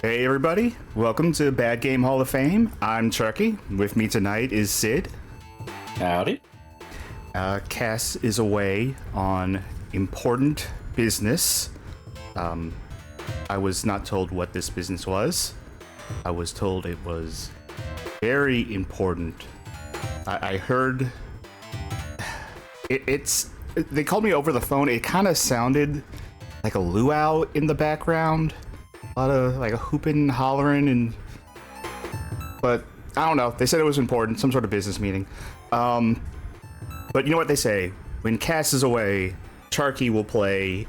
Hey everybody, welcome to Bad Game Hall of Fame. I'm Charkie. With me tonight is Sid. Howdy. Cass is away on important business. I was not told what this business was. I was told it was very important. I heard they called me over the phone. It kind of sounded like a luau in the background. A lot of like a hooping, hollering, but I don't know. They said it was important, some sort of business meeting. But you know what they say? When Cass is away, Charky will play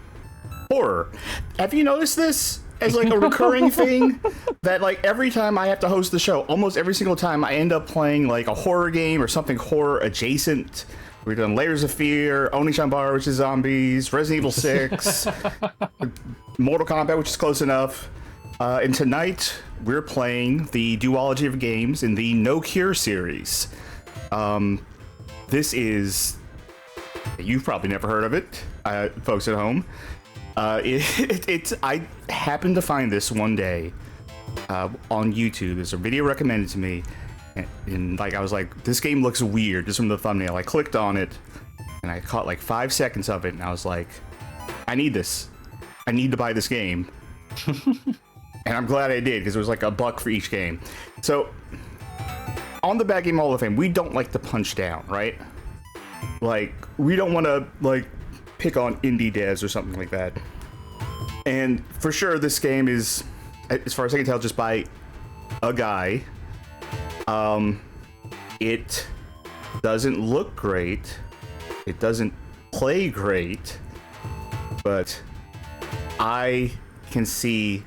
horror. Have you noticed this as like a recurring thing? That like every time I have to host the show, almost every single time I end up playing like a horror game or something horror adjacent. We've done Layers of Fear, Oni-chan-Bar, which is zombies, Resident Evil 6, Mortal Kombat, which is close enough. And tonight, we're playing the duology of games in the No Cure series. This is... You've probably never heard of it, folks at home. I happened to find this one day on YouTube. There's a video recommended to me. And like I was like, this game looks weird just from the thumbnail. I clicked on it and I caught like 5 seconds of it and I was like, I need this. I need to buy this game. And I'm glad I did because it was like $1 for each game. So on the Bad Game Hall of Fame, we don't like to punch down, right? Like we don't want to like pick on indie devs or something like that. And for sure, this game is, as far as I can tell, just by a guy. It doesn't look great. It doesn't play great, but I can see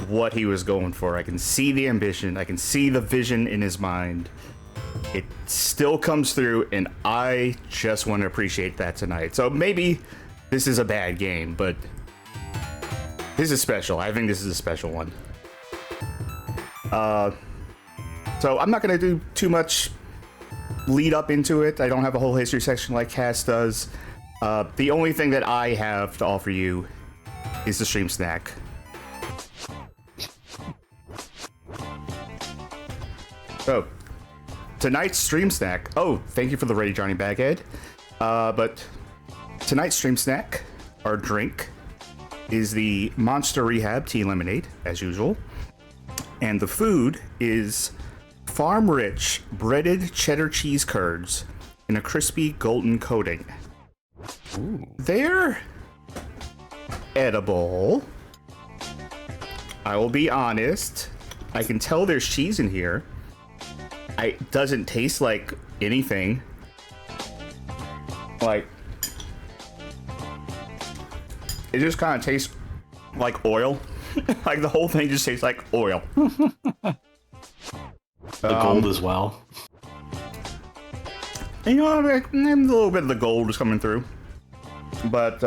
what he was going for. I can see the ambition. I can see the vision in his mind. It still comes through, and I just want to appreciate that tonight. So maybe this is a bad game, but this is special. I think this is a special one. So I'm not going to do too much lead up into it. I don't have a whole history section like Cass does. The only thing that I have to offer you is the stream snack. So, tonight's stream snack... Oh, thank you for the Ready Johnny Baghead. But tonight's stream snack, our drink, is the Monster Rehab Tea Lemonade, as usual. And the food is... farm-rich breaded cheddar cheese curds in a crispy golden coating. Ooh. They're edible. I will be honest. I can tell there's cheese in here. It doesn't taste like anything. Like, it just kind of tastes like oil. Like the whole thing just tastes like oil. The gold as well. You know, a little bit of the gold is coming through. But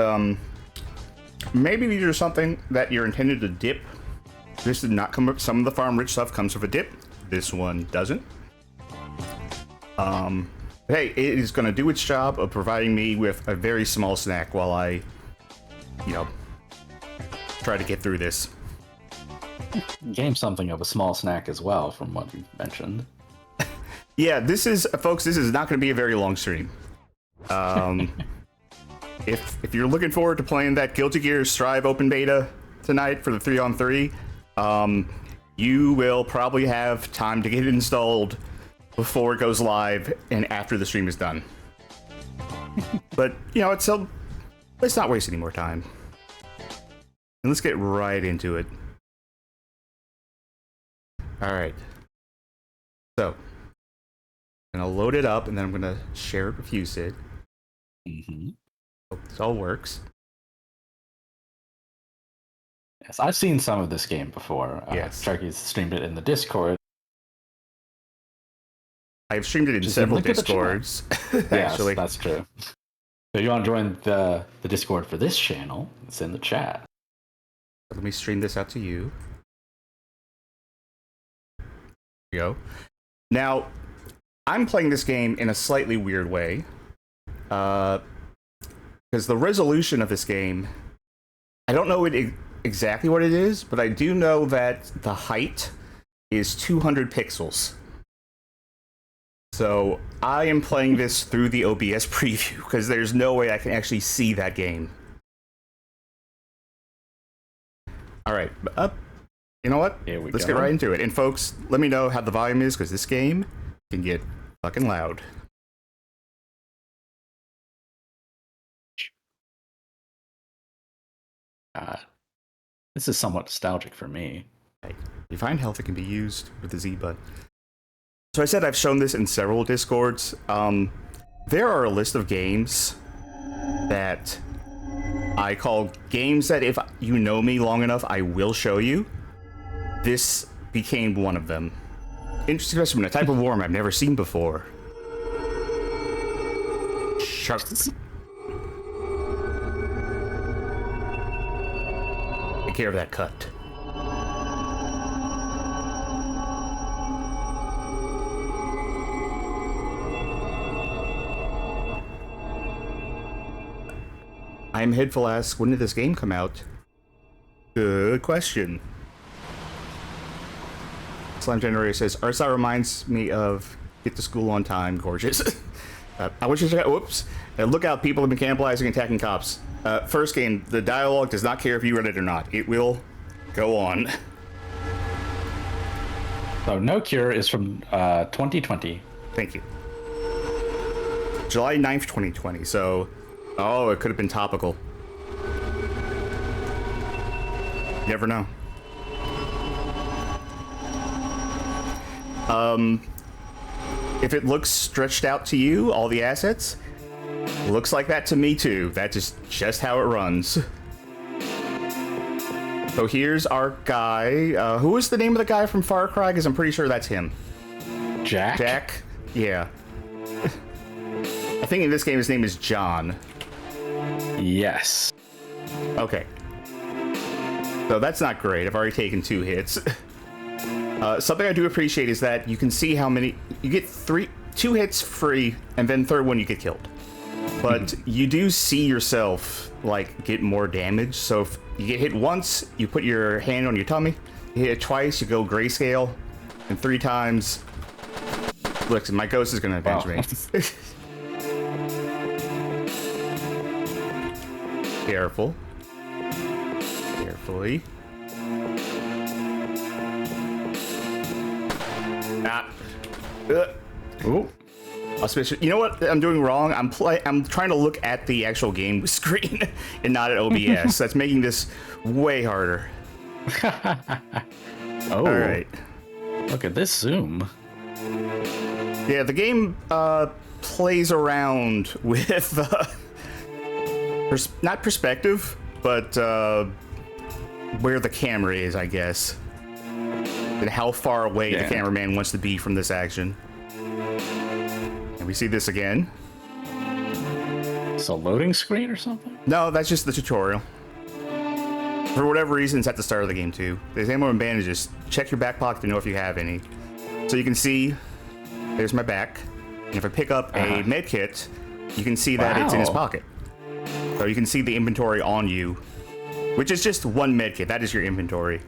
maybe these are something that you're intended to dip. This did not come up. Some of the farm rich stuff comes with a dip. This one doesn't. Hey, it is going to do its job of providing me with a very small snack while I, you know, try to get through this. Game something of a small snack as well, from what you mentioned. Yeah, this is, folks, this is not going to be a very long stream. If you're looking forward to playing that Guilty Gear Strive open beta tonight for the 3-on-3, you will probably have time to get it installed before it goes live and after the stream is done. But, you know, let's not waste any more time. And let's get right into it. All right. So, I'm going to load it up, and then I'm going to share it with you, Sid. Mm-hmm. Hope this all works. Yes, I've seen some of this game before. Yes. Charky's streamed it in the Discord. I've streamed it in several Discords, actually. Yes, that's true. So if you want to join the Discord for this channel, it's in the chat. Let me stream this out to you. There you go. Now, I'm playing this game in a slightly weird way. Because the resolution of this game, I don't know exactly what it is, but I do know that the height is 200 pixels. So I am playing this through the OBS preview because there's no way I can actually see that game. All right, you know what? Let's get right into it. And folks, let me know how the volume is because this game can get fucking loud. This is somewhat nostalgic for me. If you find health, it can be used with the Z button. So I said I've shown this in several Discords. There are a list of games that I call games that if you know me long enough, I will show you. This became one of them. Interesting specimen, a type of worm I've never seen before. Sharks. Take care of that cut. I'm Headful asks, when did this game come out? Good question. Slime Generator says, art style reminds me of Get to School on Time, gorgeous. I wish I got, whoops. Look out, people have been cannibalizing and attacking cops. First game, the dialogue does not care if you read it or not. It will go on. So No Cure is from 2020. Thank you. July 9th, 2020, so... Oh, it could have been topical. You never know. If it looks stretched out to you, all the assets, looks like that to me too. That's just how it runs. So here's our guy. Who is the name of the guy from Far Cry? Because I'm pretty sure that's him. Jack? Jack? Yeah. I think in this game his name is John. Yes. Okay. So that's not great. I've already taken 2 hits. Something I do appreciate is that you can see how many... You get 2 hits free, and then third one you get killed. But you do see yourself, like, get more damage. So if you get hit once, you put your hand on your tummy. You hit it twice, you go grayscale. And 3 times... Look, my ghost is going to avenge me. Careful. Carefully. Ooh. Auspicious. You know what I'm doing wrong? I'm trying to look at the actual game screen and not at OBS. That's making this way harder. Oh. All right. Look at this zoom. Yeah, the game plays around with not perspective, but where the camera is, I guess. And how far away the cameraman wants to be from this action. And we see this again. It's a loading screen or something? No, that's just the tutorial. For whatever reason, it's at the start of the game, too. There's ammo and bandages. Check your back pocket to know if you have any. So you can see, there's my back. And if I pick up a med kit, you can see that it's in his pocket. So you can see the inventory on you, which is just 1 med kit. That is your inventory.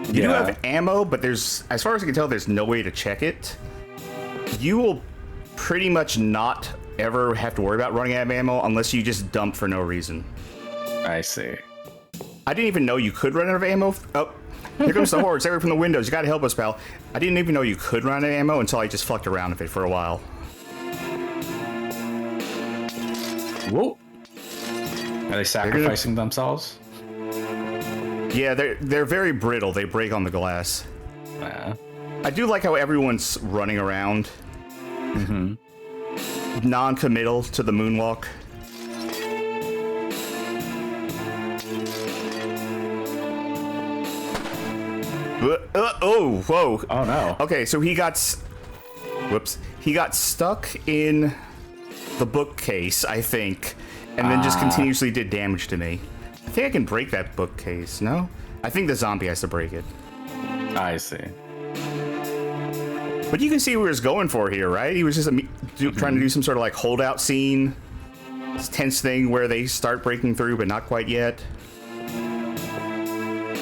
You do have ammo, but there's, as far as I can tell, there's no way to check it. You will pretty much not ever have to worry about running out of ammo unless you just dump for no reason. I see. I didn't even know you could run out of ammo. Oh, here comes the hordes. Everyone from the windows. You gotta help us, pal. I didn't even know you could run out of ammo until I just fucked around with it for a while. Whoa. Are they sacrificing themselves? Yeah, they're very brittle. They break on the glass. I do like how everyone's running around. Non-committal to the moonwalk. Oh, whoa. Oh, no. Okay, so he got... Whoops. He got stuck in the bookcase, I think, and then just continuously did damage to me. I think I can break that bookcase, no? I think the zombie has to break it. I see. But you can see where he's going for here, right? He was just trying to do some sort of like holdout scene. This tense thing where they start breaking through, but not quite yet.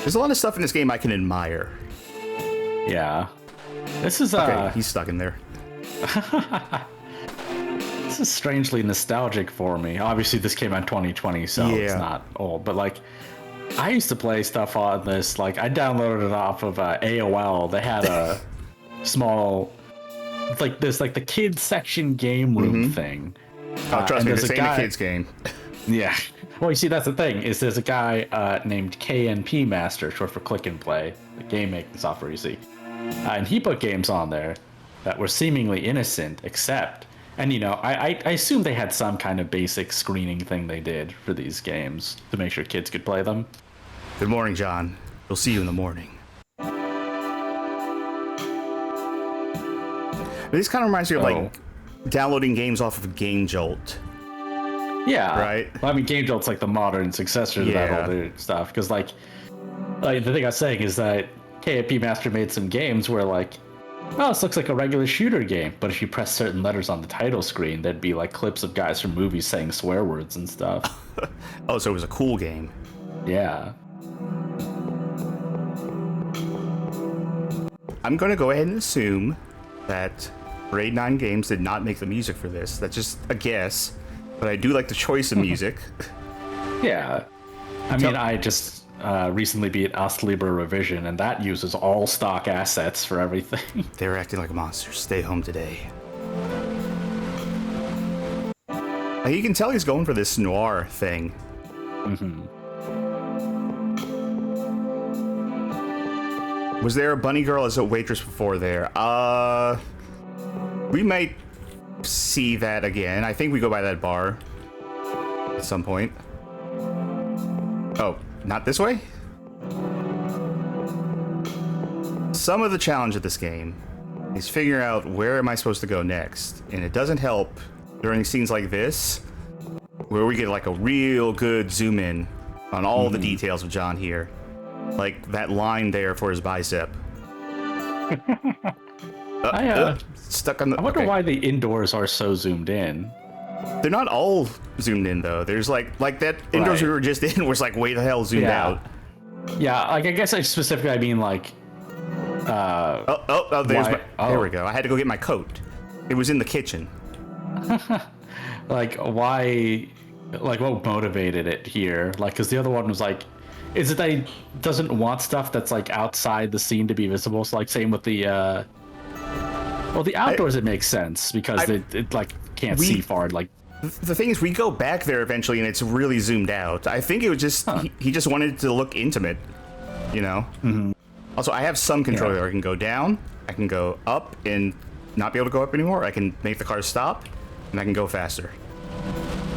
There's a lot of stuff in this game I can admire. Yeah. This is Okay, he's stuck in there. This is strangely nostalgic for me. Obviously, this came out in 2020, so it's not old. But like, I used to play stuff on this. Like, I downloaded it off of AOL. They had a small, like this, like the kids section game room thing. Oh, trust me, this ain't a kid's game. Yeah. Well, you see, that's the thing. Is there's a guy named 𝘞𝘖𝘙𝘔, short for Click and Play, the game making software you see, and he put games on there that were seemingly innocent, except. And, you know, I assume they had some kind of basic screening thing they did for these games to make sure kids could play them. Good morning, John. We'll see you in the morning. This kind of reminds me of, like, downloading games off of Game Jolt. Yeah. Right? Well, I mean, Game Jolt's like the modern successor to that older stuff. Because, like, the thing I was saying is that 𝘞𝘖𝘙𝘔 made some games where, like, oh, this looks like a regular shooter game, but if you press certain letters on the title screen, there'd be like clips of guys from movies saying swear words and stuff. Oh, so it was a cool game. Yeah. I'm going to go ahead and assume that Grade 9 Games did not make the music for this. That's just a guess, but I do like the choice of music. Yeah. I mean, I just recently beat Astlieber Revision, and that uses all stock assets for everything. They were acting like monsters. Stay home today. You can tell he's going for this noir thing. Was there a bunny girl as a waitress before there? We might see that again. I think we go by that bar at some point. Oh, not this way? Some of the challenge of this game is figuring out where am I supposed to go next. And it doesn't help during scenes like this, where we get like a real good zoom in on all the details of John here. Like that line there for his bicep. Stuck on the. I wonder why the indoors are so zoomed in. They're not all zoomed in though. There's like that indoors we were just in was like way the hell zoomed out. Yeah, like I guess I mean like. There we go. I had to go get my coat. It was in the kitchen. Like why? Like what motivated it here? Like because the other one was like. Is it that he doesn't want stuff that's like outside the scene to be visible? So like same with the well, the outdoors it makes sense because it like can't see far. Like the thing is, we go back there eventually, and it's really zoomed out. I think it was just he just wanted it to look intimate, you know. Also, I have some control there. I can go down, I can go up, and not be able to go up anymore. I can make the car stop, and I can go faster.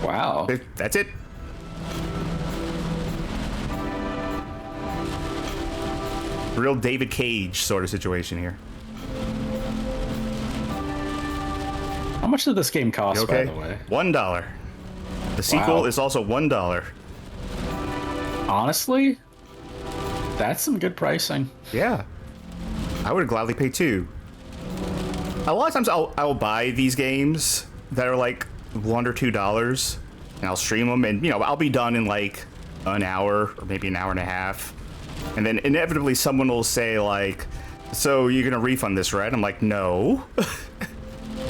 Wow, that's it. Real David Cage sort of situation here. How much did this game cost, by the way? $1. The sequel is also $1. Honestly, that's some good pricing. Yeah, I would gladly pay $2. A lot of times I'll buy these games that are like $1 or $2, and I'll stream them, and you know I'll be done in like an hour or maybe an hour and a half. And then inevitably someone will say like, so you're going to refund this, right? I'm like, no.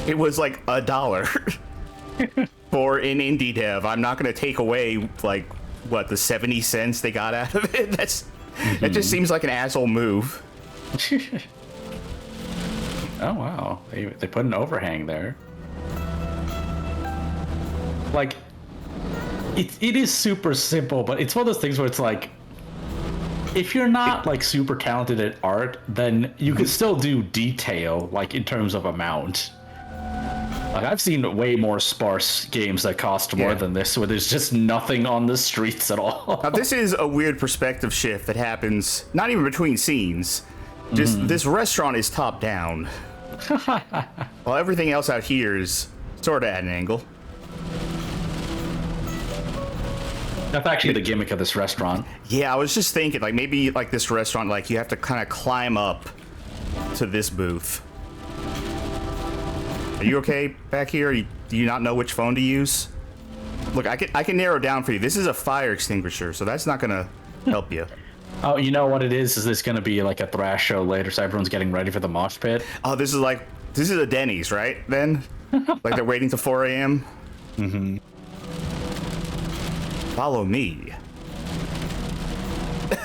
It was like $1 for an indie dev. I'm not going to take away like, what, the 70 cents they got out of it? That just seems like an asshole move. Oh, wow. They put an overhang there. Like, it is super simple, but it's one of those things where it's like, if you're not like super talented at art, then you can still do detail, like in terms of amount. Like I've seen way more sparse games that cost more than this, where there's just nothing on the streets at all. Now, this is a weird perspective shift that happens not even between scenes. Just this restaurant is top down, while everything else out here is sort of at an angle. That's actually the gimmick of this restaurant. Yeah, I was just thinking, like, maybe, like, this restaurant, like, you have to kind of climb up to this booth. Are you okay back here? Do you not know which phone to use? Look, I can narrow down for you. This is a fire extinguisher, so that's not going to help you. Oh, you know what it is? Is this going to be like a thrash show later, so everyone's getting ready for the mosh pit? Oh, this is a Denny's, right? Then, like they're waiting till 4 a.m. Mm-hmm. Follow me.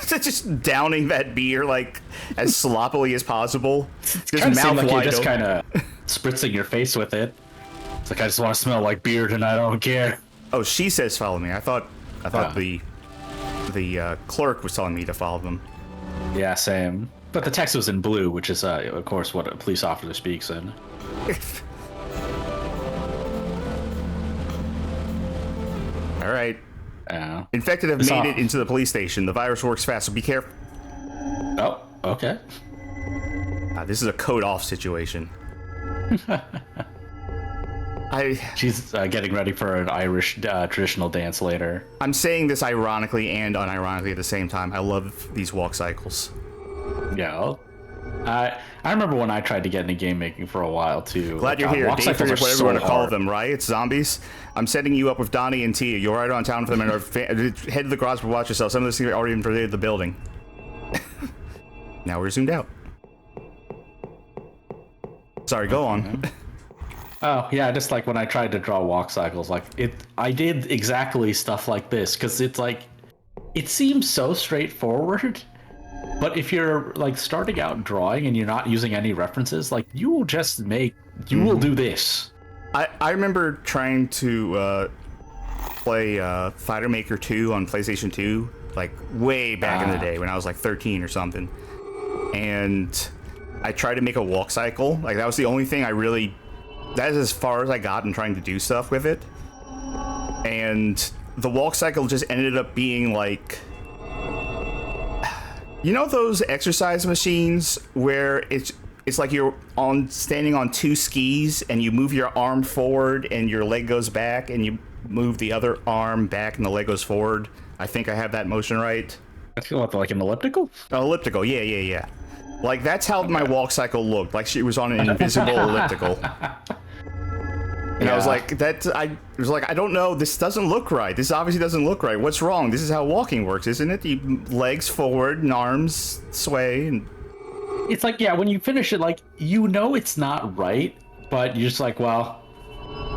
Just downing that beer like as sloppily as possible. Just mouth wide you're just open. kind of spritzing your face with it. It's like I just want to smell like beer tonight. I don't care. Oh, she says follow me. I thought the clerk was telling me to follow them. Yeah, same. But the text was in blue, which is, of course, what a police officer speaks in. All right. Yeah. Infected have made it into the police station. The virus works fast, so be careful. Oh, okay. This is a code off situation. She's getting ready for an Irish traditional dance later. I'm saying this ironically and unironically at the same time. I love these walk cycles. Yeah. I remember when I tried to get into game making for a while too. Glad you're here. Walk Day 3 of whatever you want to call them, right? It's zombies. I'm setting you up with Donnie and Tia. You're right on town for them and head to the garage to watch yourself. Some of those things are already invaded the building. Now we're zoomed out. Sorry, go on. Oh yeah, just like when I tried to draw walk cycles, like I did exactly stuff like this because it's like it seems so straightforward, but if you're like starting out drawing and you're not using any references, like you will just will do this. I remember trying to play Fighter Maker 2 on PlayStation 2, like way back in the day when I was like 13 or something, and I tried to make a walk cycle. Like that was the only thing I really. That is as far as I got in trying to do stuff with it. And the walk cycle just ended up being like... You know those exercise machines where it's like you're standing on two skis and you move your arm forward and your leg goes back and you move the other arm back and the leg goes forward? I think I have that motion right. I feel like an elliptical? Elliptical, yeah. Like that's how my walk cycle looked. Like she was on an invisible elliptical. And I was like, I don't know. This doesn't look right. This obviously doesn't look right. What's wrong? This is how walking works, isn't it? You legs forward and arms sway. And it's like, yeah, when you finish it, like, you know it's not right, but you're just like, well,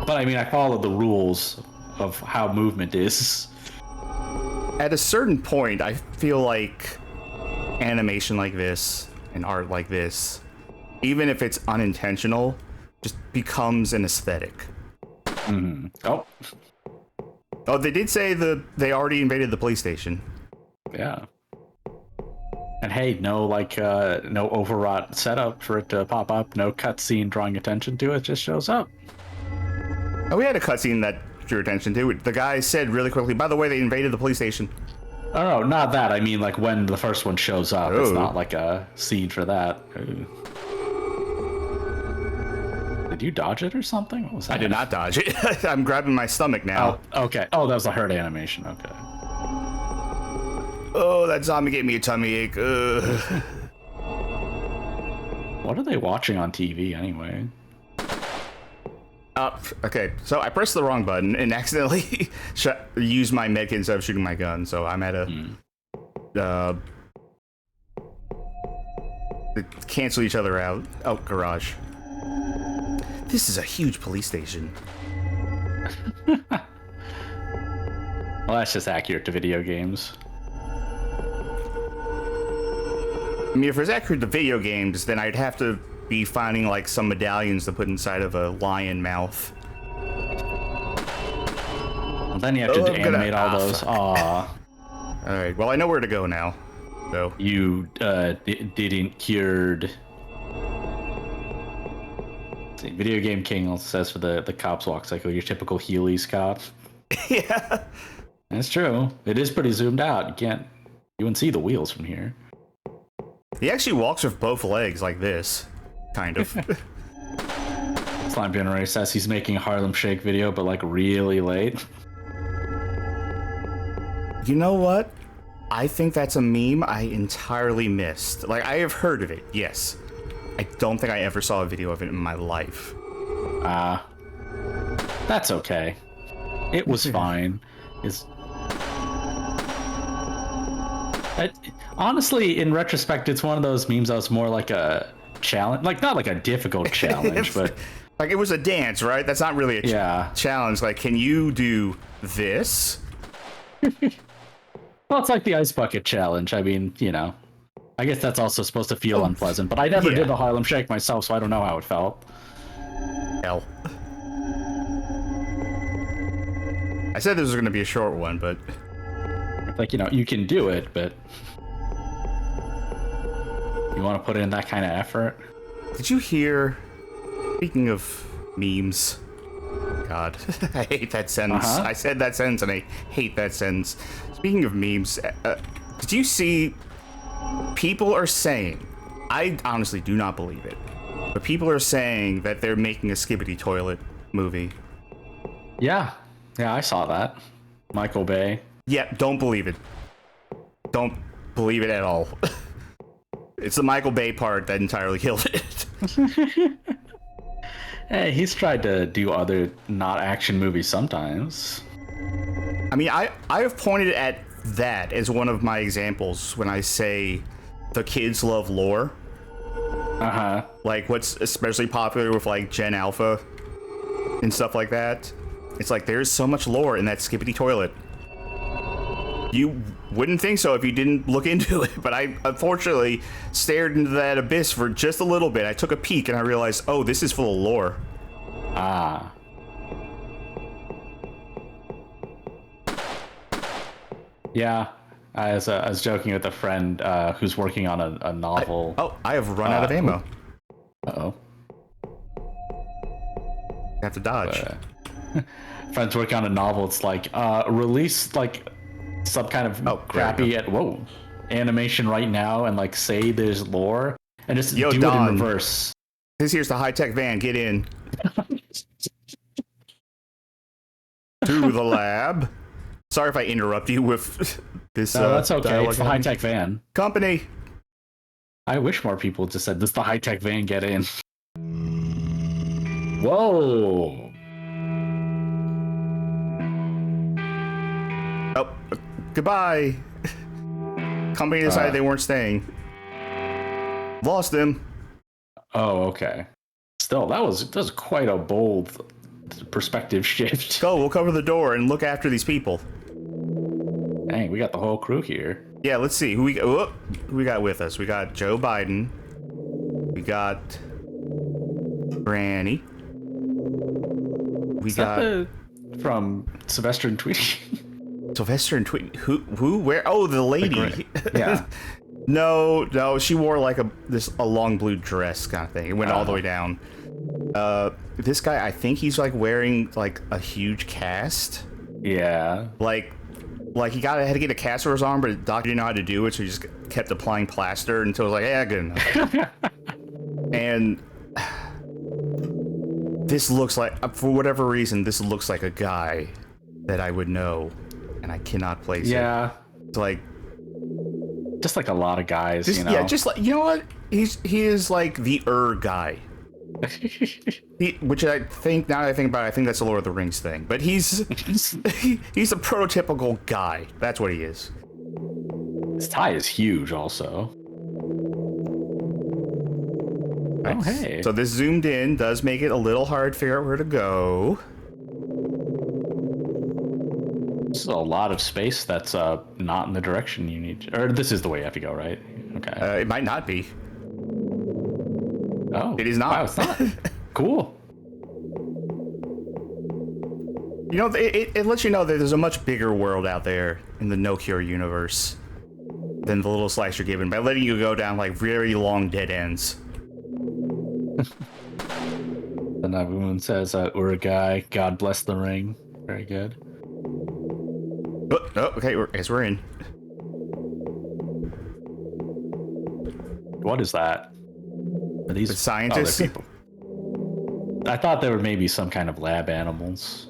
but I mean, I followed the rules of how movement is. At a certain point, I feel like animation like this and art like this, even if it's unintentional, just becomes an aesthetic. Mm-hmm. Oh, they did say they already invaded the police station. Yeah. And hey, no no overwrought setup for it to pop up, no cutscene drawing attention to it, just shows up. Oh, we had a cutscene that drew attention to it. The guy said really quickly, by the way, they invaded the police station. Oh, no, not that. I mean, like when the first one shows up, It's not like a scene for that. Ooh. Did you dodge it or something? What was that? I did not dodge it. I'm grabbing my stomach now. Oh, okay. Oh, that was a hurt animation. Okay. Oh, that zombie gave me a tummy ache. What are they watching on TV anyway? Okay, so I pressed the wrong button and accidentally used my medkit instead of shooting my gun, so I'm at a... cancel each other out. Oh, garage. This is a huge police station. Well, that's just accurate to video games. I mean, if it's accurate to video games, then I'd have to be finding like some medallions to put inside of a lion mouth. Well, then you have to animate all those. Aww. Alright, well I know where to go now. So you didn't cured. See, Video Game King also says for the cops walk cycle, your typical Heelys cop. Yeah. That's true. It is pretty zoomed out. You wouldn't see the wheels from here. He actually walks with both legs like this. Kind of. Slime Generator says he's making a Harlem Shake video, but like really late. You know what? I think that's a meme I entirely missed. Like, I have heard of it, yes. I don't think I ever saw a video of it in my life. That's okay. It was fine. Honestly, in retrospect, it's one of those memes that was more like a challenge, like not like a difficult challenge, but like it was a dance, right? That's not really a challenge. Like, can you do this? Well, it's like the ice bucket challenge. I mean, you know, I guess that's also supposed to feel unpleasant, but I never did the Harlem Shake myself, so I don't know how it felt. Hell. I said this was going to be a short one, but... Like, you know, you can do it, but... You want to put in that kind of effort? Did you hear... Speaking of memes... God, I hate that sentence. I said that sentence and I hate that sentence. Speaking of memes, did you see... People are saying... I honestly do not believe it. But people are saying that they're making a Skibbity Toilet movie. Yeah. Yeah, I saw that. Michael Bay. Yeah, don't believe it. Don't believe it at all. It's the Michael Bay part that entirely killed it. Hey, he's tried to do other not action movies sometimes. I mean, I have pointed at that as one of my examples when I say the kids love lore. Like what's especially popular with like Gen Alpha and stuff like that. It's like there's so much lore in that Skibbity Toilet. You wouldn't think so if you didn't look into it, but I unfortunately stared into that abyss for just a little bit. I took a peek and I realized, oh, this is full of lore. Ah. Yeah, I was joking with a friend who's working on a novel. I have run out of ammo. Uh-oh. I have to dodge. Friends working on a novel. It's like release like some kind of crappy animation right now and like say there's lore and just do Don, it in reverse. This here's the high-tech van. Get in. To the lab. Sorry if I interrupt you with this. No, that's okay. It's the high-tech van. Company. I wish more people just said, "This is the high-tech van. Get in." Whoa. Oh, goodbye. Company decided they weren't staying. Lost him. Oh, okay. Still, that was quite a bold perspective shift. Go, we'll cover the door and look after these people. Dang, we got the whole crew here. Yeah, let's see who we got with us. We got Joe Biden. We got Granny. We got from Sylvester and Tweety. Sylvester and Tweety. Who? Where? Oh, the lady. Yeah. No, she wore like a long blue dress kind of thing. It went all the way down. This guy, I think he's like wearing like a huge cast. Yeah. Like he had to get a cast over his arm, but the doctor didn't know how to do it, so he just kept applying plaster until it was like, yeah, good enough. And this looks like, for whatever reason, this looks like a guy that I would know, and I cannot place it. Yeah. It's like, just like a lot of guys, you know? Yeah, just like, you know what? He is like the guy. Which I think, now that I think about it, I think that's a Lord of the Rings thing. But he's a prototypical guy. That's what he is. His tie is huge, also. Nice. Oh, hey. So this zoomed in does make it a little hard to figure out where to go. This is a lot of space that's not in the direction you need to, or this is the way you have to go, right? Okay. It might not be. Oh. It is not. Wow, it's not. Cool. You know, it lets you know that there's a much bigger world out there in the No Cure universe than the little slice you're given by letting you go down like very long dead ends. And everyone says we're a guy. God bless the ring. Very good. Oh, okay. I guess we're in. What is that? Are these scientists? People? I thought they were maybe some kind of lab animals.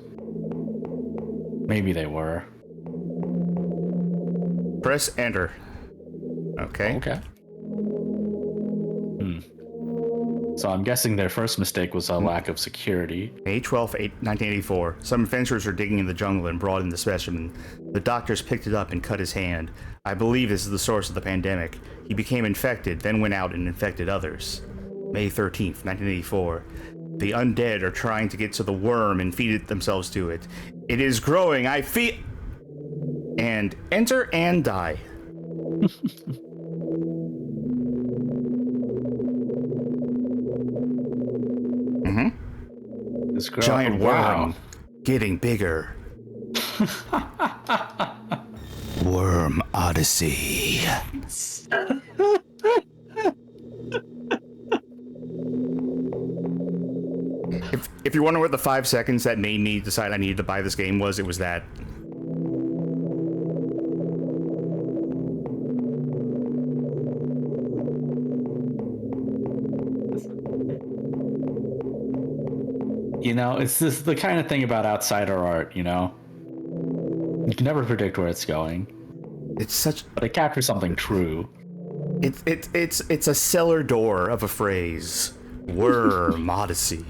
Maybe they were. Press enter. Okay. Okay. So I'm guessing their first mistake was a lack of security. May 12th, 1984. Some adventurers were digging in the jungle and brought in the specimen. The doctors picked it up and cut his hand. I believe this is the source of the pandemic. He became infected, then went out and infected others. May 13th, 1984. The undead are trying to get to the worm and feed it themselves to it. It is growing. I feel... And enter and die. This girl, Giant wow. worm getting bigger. Worm Odyssey. If you're wondering what the 5 seconds that made me decide I needed to buy this game was, it was that. You know, it's this the kind of thing about outsider art, you know? You can never predict where it's going. It's such... But it captures something true. It's a cellar door of a phrase. Worm Odyssey.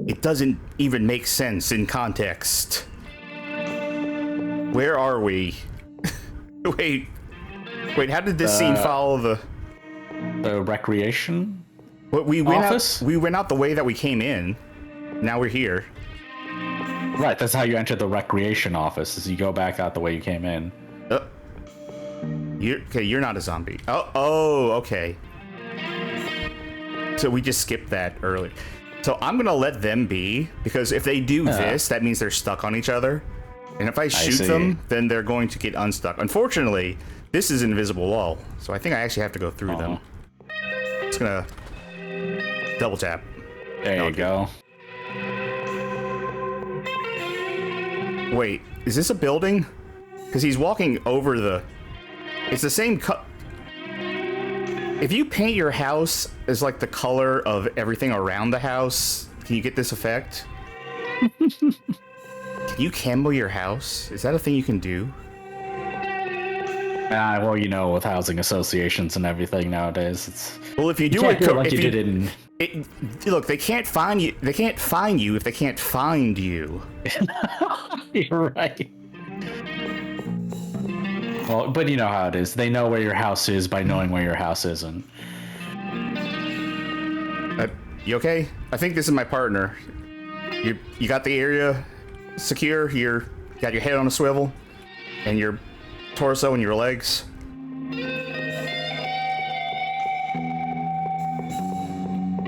It doesn't even make sense in context. Where are we? Wait, how did this scene follow The recreation But we went office? out. We went out the way that we came in. Now we're here. Right, that's how you enter the recreation office, is you go back out the way you came in. You're not a zombie. Oh, okay. So we just skipped that early. So I'm gonna let them be, because if they do this, that means they're stuck on each other. And if I shoot them, then they're going to get unstuck. Unfortunately, this is an invisible wall, so I think I actually have to go through them. Just gonna double tap. There you go. Wait, is this a building? Because he's walking over the... It's the same cut. If you paint your house as like the color of everything around the house, can you get this effect? Can you camo your house? Is that a thing you can do? Well, you know, with housing associations and everything nowadays, it's... Well, if you do can't it, do it like you did in... look, they can't find you. They can't find you if they can't find you. You're right. Well, but you know how it is. They know where your house is by knowing where your house isn't. You okay? I think this is my partner. You got the area secure. You got your head on a swivel, and your torso and your legs.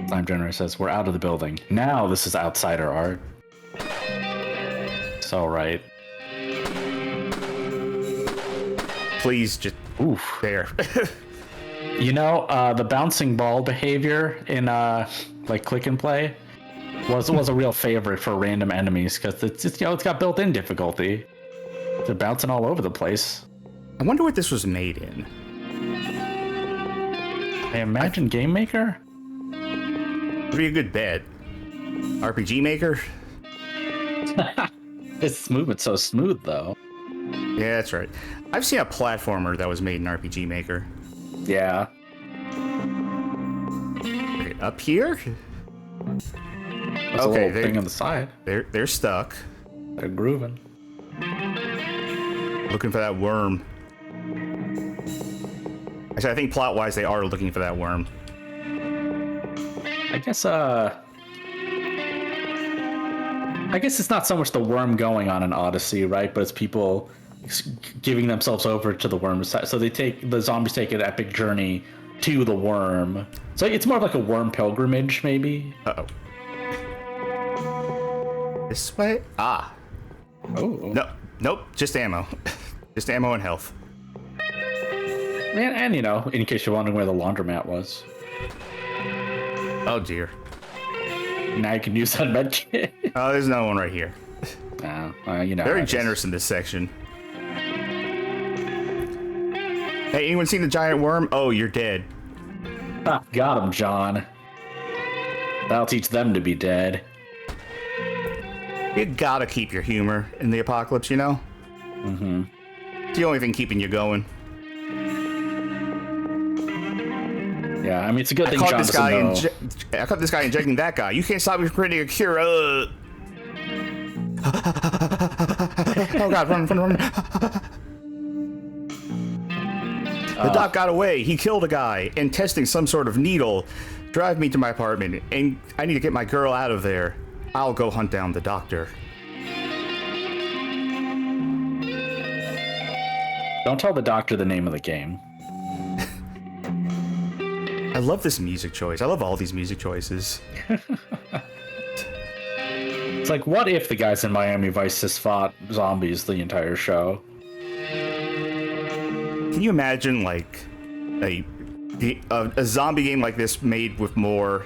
Time Generator says, we're out of the building. Now this is outsider art. So right. Please just... Oof. There. You know, the bouncing ball behavior in like click and play was a real favorite for random enemies, because it's you know, it's got built-in difficulty. They're bouncing all over the place. I wonder what this was made in. I imagine Game Maker? Would be a good bet. RPG Maker? This movement's so smooth, though. Yeah, that's right. I've seen a platformer that was made in RPG Maker. Yeah. Okay, up here? There's a little thing on the side. They're stuck. They're grooving. Looking for that worm. Actually, I think plot-wise they are looking for that worm. I guess it's not so much the worm going on an Odyssey, right? But it's people giving themselves over to the worm. So the zombies take an epic journey to the worm. So it's more of like a worm pilgrimage, maybe. Uh-oh. This way? Ah. Oh. No. Nope. Just ammo. Just ammo and health. And you know, in case you're wondering where the laundromat was. Oh dear. Now you can use that medkit. Oh, there's no one right here. You know. Very generous in this section. Hey, anyone seen the giant worm? Oh, you're dead. Ah, got him, John. That'll teach them to be dead. You gotta keep your humor in the apocalypse, you know? It's the only thing keeping you going. Yeah, I mean, it's a good I thing caught John this doesn't guy. know. I caught this guy injecting that guy. You can't stop me from creating a cure. Oh God! Run! The doc got away. He killed a guy and testing some sort of needle. Drive me to my apartment, and I need to get my girl out of there. I'll go hunt down the doctor. Don't tell the doctor the name of the game. I love this music choice. I love all these music choices. It's like, what if the guys in Miami Vice just fought zombies the entire show? Can you imagine, like, a zombie game like this made with more...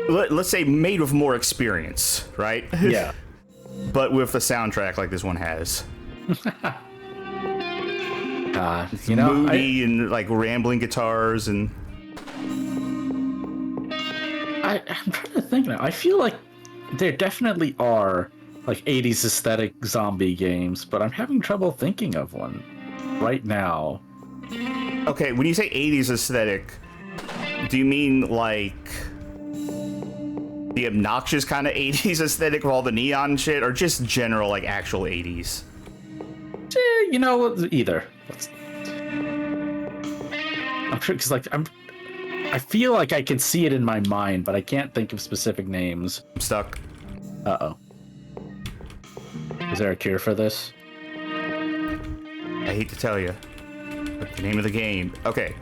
Let's say made with more experience, right? Yeah. But with a soundtrack like this one has. You know, moody and, like, rambling guitars and... I'm trying to think now. I feel like there definitely are like 80s aesthetic zombie games, but I'm having trouble thinking of one right now. Okay, when you say 80s aesthetic, do you mean like the obnoxious kind of 80s aesthetic with all the neon shit, or just general like actual 80s? You know, either. I'm sure because like I feel like I can see it in my mind, but I can't think of specific names. I'm stuck. Uh-oh. Is there a cure for this? I hate to tell you, but the name of the game. Okay,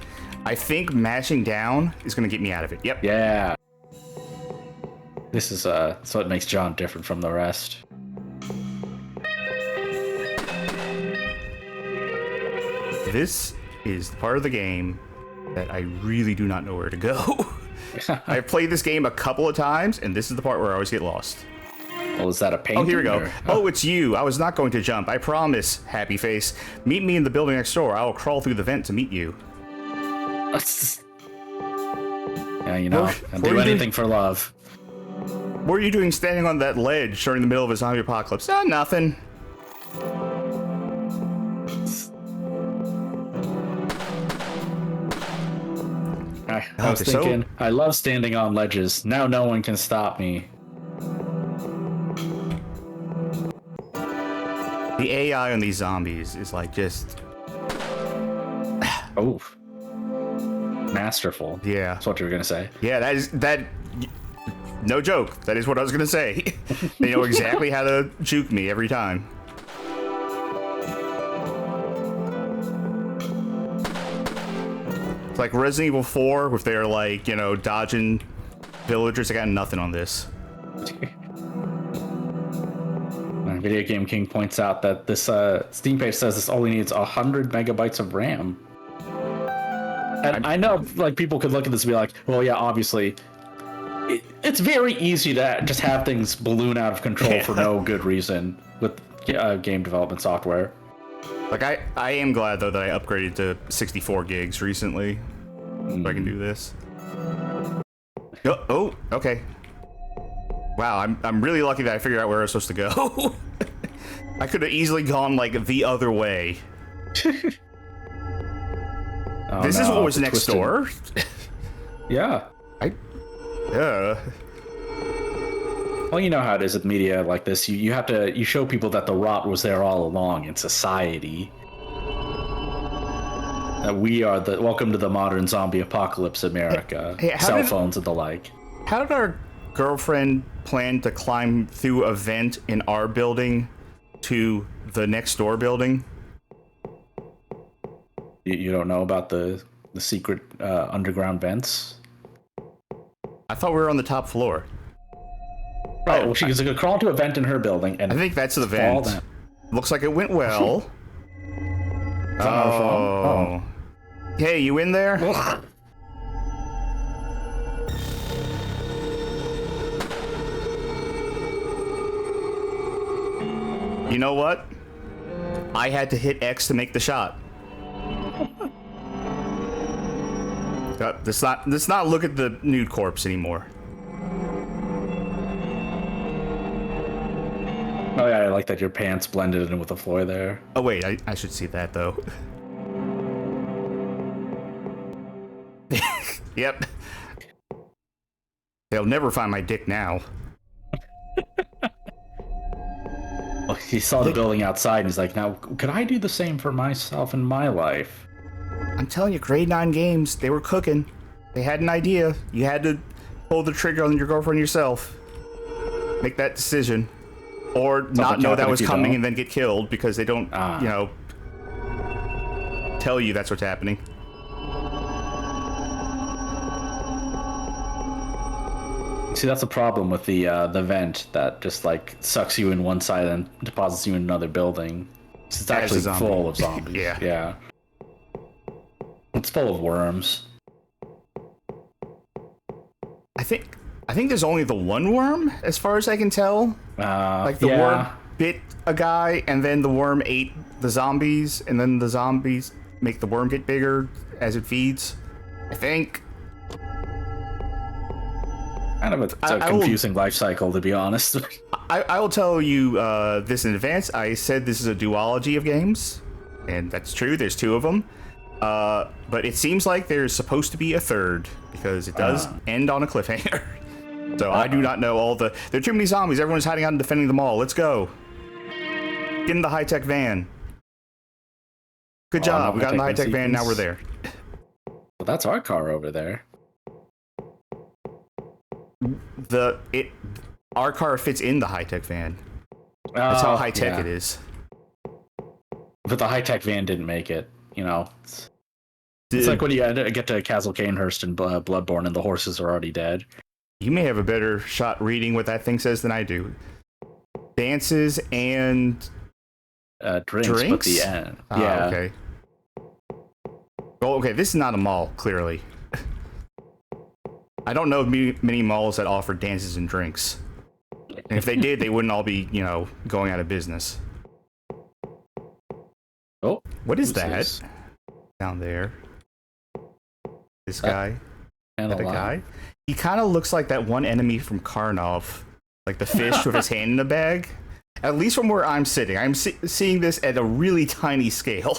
I think mashing down is gonna get me out of it. Yep. Yeah. This is so it makes John different from the rest. This is the part of the game that I really do not know where to go. I've played this game a couple of times, and this is the part where I always get lost. Well, is that a painting? Oh, here we go. Or... Oh, it's you. I was not going to jump. I promise, happy face. Meet me in the building next door. I will crawl through the vent to meet you. Yeah, you know, I'd do anything for love. What are you doing standing on that ledge during the middle of a zombie apocalypse? Oh, nothing. I was thinking, I love standing on ledges. Now no one can stop me. The AI on these zombies is like just... Oh. Masterful. Yeah. That's what you were going to say. Yeah, that... No joke. That is what I was going to say. They know exactly how to juke me every time. It's like Resident Evil 4 with their, like, you know, dodging villagers. I got nothing on this. Video Game King points out that this Steam page says this only needs 100 megabytes of RAM. And I know, like, people could look at this and be like, well, yeah, obviously, it's very easy to just have things balloon out of control for no good reason with game development software. Like, I am glad, though, that I upgraded to 64 gigs recently, so I can do this. Oh, okay. Wow, I'm really lucky that I figured out where I was supposed to go. I could have easily gone, like, the other way. Oh, this is what was next door. Yeah. Well, you know how it is with media like this. You show people that the rot was there all along in society. That we are the welcome to the modern zombie apocalypse, America. Hey, cell phones and the like. How did our girlfriend plan to climb through a vent in our building to the next door building? You don't know about the secret underground vents? I thought we were on the top floor. Right, well, she's gonna crawl into a vent in her building, and I think that's the vent. Down. Looks like it went well. Oh. Hey, you in there? You know what? I had to hit X to make the shot. Let's not look at the nude corpse anymore. Oh yeah, I like that your pants blended in with the floor there. Oh wait, I should see that though. Yep. They'll never find my dick now. He saw the building outside and he's like, now, could I do the same for myself in my life? I'm telling you, grade 9 games, they were cooking. They had an idea. You had to pull the trigger on your girlfriend yourself. Make that decision. Or not know that was coming and then get killed because they don't, you know, tell you that's what's happening. See, that's a problem with the vent that just like sucks you in one side and deposits you in another building. It's actually full of zombies. Yeah. It's full of worms. I think there's only the one worm, as far as I can tell. Like the worm bit a guy, and then the worm ate the zombies, and then the zombies make the worm get bigger as it feeds. I think. Kind of a confusing life cycle, to be honest. I will tell you this in advance. I said this is a duology of games, and that's true. There's 2 of them. But it seems like there's supposed to be a third, because it does end on a cliffhanger. So I do not know all the... There are too many zombies. Everyone's hiding out and defending them all. Let's go. Get in the high-tech van. Good job. We got in the high-tech van. Now we're there. Well, that's our car over there. Our car fits in the high-tech van. That's how high-tech it is. But the high-tech van didn't make it, you know. It's like when you get to Castle Canehurst and Bloodborne and the horses are already dead. You may have a better shot reading what that thing says than I do. Dances and... drinks? But the end. Yeah. Okay. Well, okay, this is not a mall, clearly. I don't know many malls that offer dances and drinks. And if they did, they wouldn't all be, you know, going out of business. Oh. What is that? This? Down there. This guy? That a guy? He kind of looks like that one enemy from Karnov. Like the fish with his hand in a bag. At least from where I'm sitting. I'm seeing this at a really tiny scale.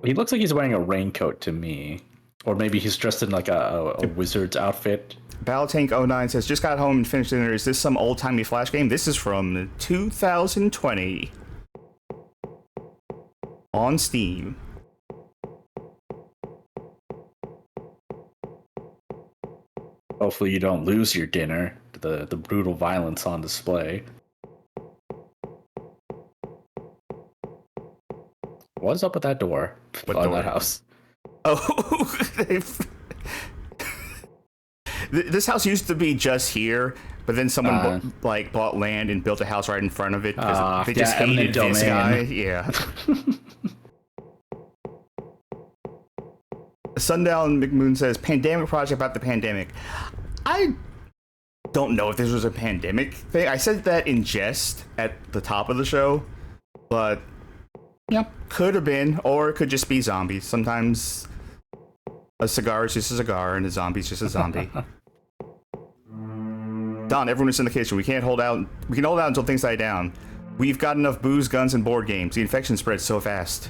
He looks like he's wearing a raincoat to me. Or maybe he's dressed in like a wizard's outfit. Battletank09 says, just got home and finished dinner. Is this some old-timey Flash game? This is from 2020. On Steam. Hopefully you don't lose your dinner. The brutal violence on display. What's up with that door? What door? That house. Oh, this house used to be just here, but then someone bought land and built a house right in front of it because they just hated this guy. Yeah. Sundown McMoon says, pandemic project about the pandemic. I don't know if this was a pandemic thing. I said that in jest at the top of the show, but yeah, could have been, or it could just be zombies. Sometimes a cigar is just a cigar and a zombie is just a zombie. Don, everyone is in the kitchen. We can't hold out. We can hold out until things die down. We've got enough booze, guns, and board games. The infection spreads so fast.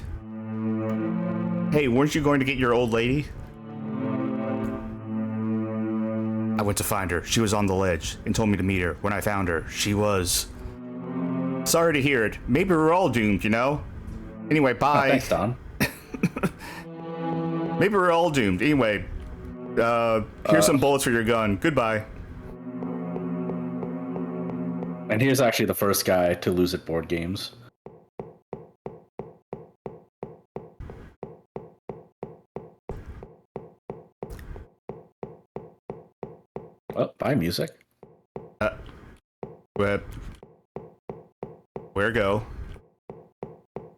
Hey, weren't you going to get your old lady? I went to find her. She was on the ledge and told me to meet her. When I found her, she was... Sorry to hear it. Maybe we're all doomed, you know? Anyway, bye. Oh, thanks, Don. Maybe we're all doomed. Anyway, here's some bullets for your gun. Goodbye. And here's actually the first guy to lose at board games. Oh, bye, music. Where go?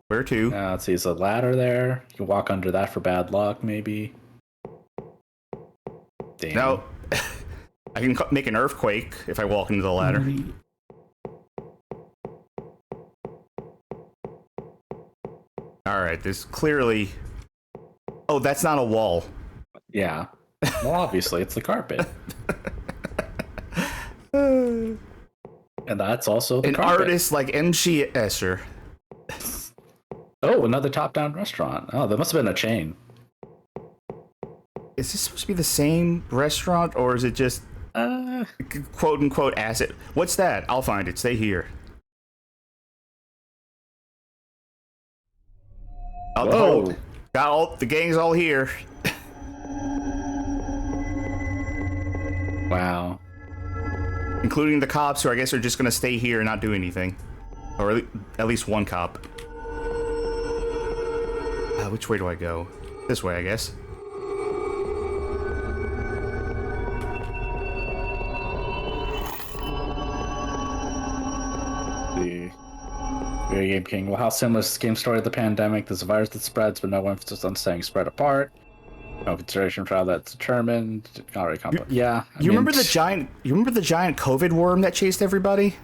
Where to? Let's see, there's a ladder there. You can walk under that for bad luck, maybe. Damn. No. I can make an earthquake if I walk into the ladder. Alright, there's clearly... Oh, that's not a wall. Yeah. Well, obviously, it's the carpet. And that's also the carpet. Artist like M.C. Escher. Oh, another top-down restaurant. Oh, that must have been a chain. Is this supposed to be the same restaurant, or is it just quote unquote acid? What's that? I'll find it. Stay here. Whoa. Got all the gang's all here. Wow. Including the cops, who I guess are just gonna stay here and not do anything. Or at least one cop. Which way do I go? This way, I guess. The Video Game King. Well, how similar is this game story of the pandemic? There's a virus that spreads, but no emphasis on staying spread apart. No consideration for how that's determined. Not really complex. Yeah. You remember the giant COVID worm that chased everybody?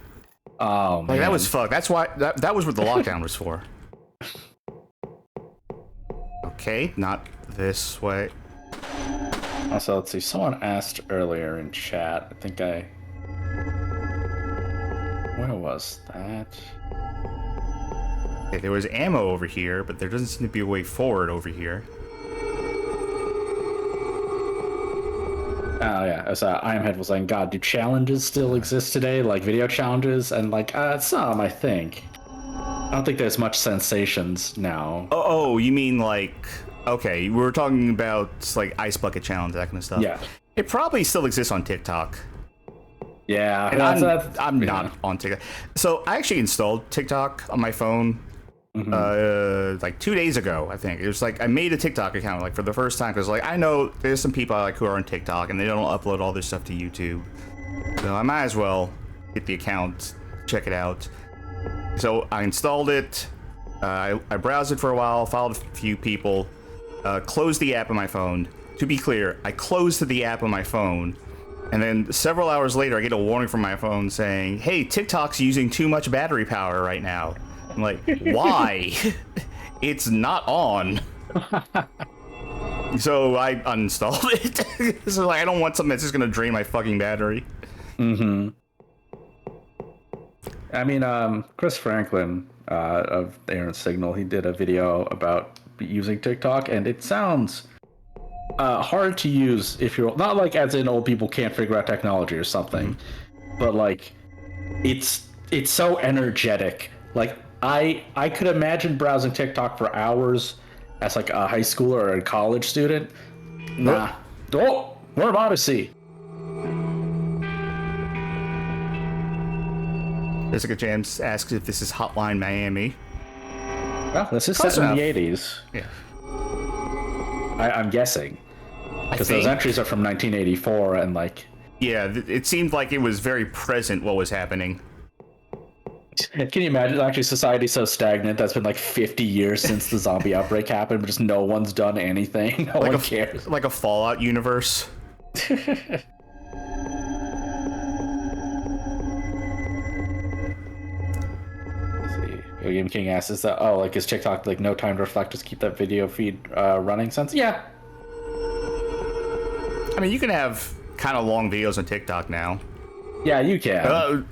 Oh man. Like, that was fucked. That's why that was what the lockdown was for. Okay, not this way. Also, let's see. Someone asked earlier in chat. I think where was that? Okay, there was ammo over here, but there doesn't seem to be a way forward over here. Oh yeah, as I Am Head was saying, God, do challenges still exist today? Like video challenges? And like, some, I think. I don't think there's much sensations now. Oh, you mean like, okay, we were talking about like ice bucket challenge, that kind of stuff. Yeah. It probably still exists on TikTok. Yeah, And I'm not on TikTok. So I actually installed TikTok on my phone like 2 days ago, I think. It was like I made a TikTok account like for the first time because like I know there's some people like who are on TikTok and they don't upload all their stuff to YouTube. So I might as well get the account, check it out. So I installed it. I browsed it for a while, followed a few people, closed the app on my phone. To be clear, I closed the app on my phone. And then several hours later, I get a warning from my phone saying, "Hey, TikTok's using too much battery power right now." I'm like, why? It's not on. So I uninstalled it. So like, I don't want something that's just gonna drain my fucking battery. I mean, Chris Franklin of Aaron Signal, he did a video about using TikTok, and it sounds hard to use if you're not like as in old people can't figure out technology or something, but like it's so energetic. Like I could imagine browsing TikTok for hours as like a high schooler or a college student. Nah. Oh, more of Odyssey. Jessica James asks if this is Hotline Miami. Well, this is Close set in the enough. 80s. Yeah. I'm guessing. Because those entries are from 1984 and like... Yeah, it seemed like it was very present what was happening. Can you imagine actually society's so stagnant that's been like 50 years since the zombie outbreak happened, but just no one's done anything? No one cares. Like a Fallout universe. Let's see. Game King asks, is that, like, is TikTok like no time to reflect, just keep that video feed running since? Yeah. I mean, you can have kind of long videos on TikTok now. Yeah, you can.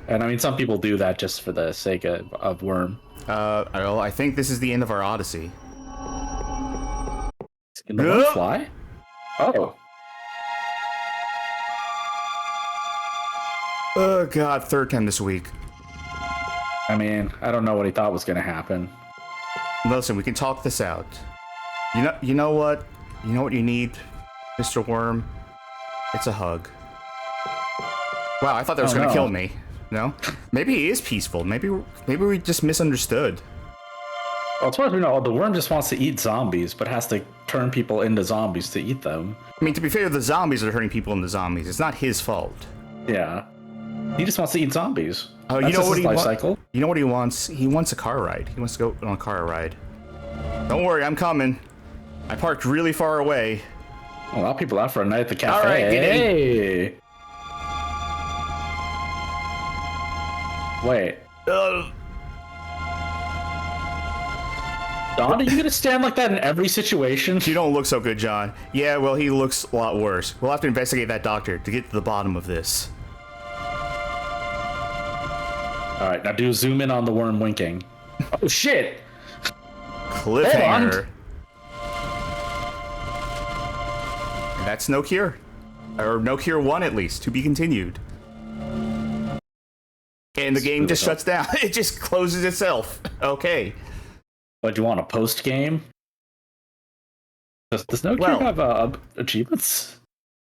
And I mean, some people do that just for the sake of Worm. I think this is the end of our Odyssey. Can the worm fly? Oh. Oh god, third time this week. I mean, I don't know what he thought was gonna happen. Listen, we can talk this out. You know what? You know what you need, Mr. Worm? It's a hug. Wow, I thought that was gonna kill me. No? Maybe he is peaceful. Maybe we just misunderstood. Well, as far as we know, the worm just wants to eat zombies, but has to turn people into zombies to eat them. I mean, to be fair, the zombies are turning people into zombies. It's not his fault. Yeah. He just wants to eat zombies. Oh, you know what he wants? Cycle. You know what he wants? He wants a car ride. He wants to go on a car ride. Don't worry, I'm coming. I parked really far away. A lot of people out for a night at the cafe. All right, hey. Wait. Don, are you gonna stand like that in every situation? You don't look so good, John. Yeah, well, he looks a lot worse. We'll have to investigate that doctor to get to the bottom of this. Alright, now do zoom in on the worm winking. Oh, shit! Cliffhanger. That's no cure. Or no cure 1 at least, to be continued. And the game just shuts down. It just closes itself. Okay. But do you want a post game? Does no cure have achievements?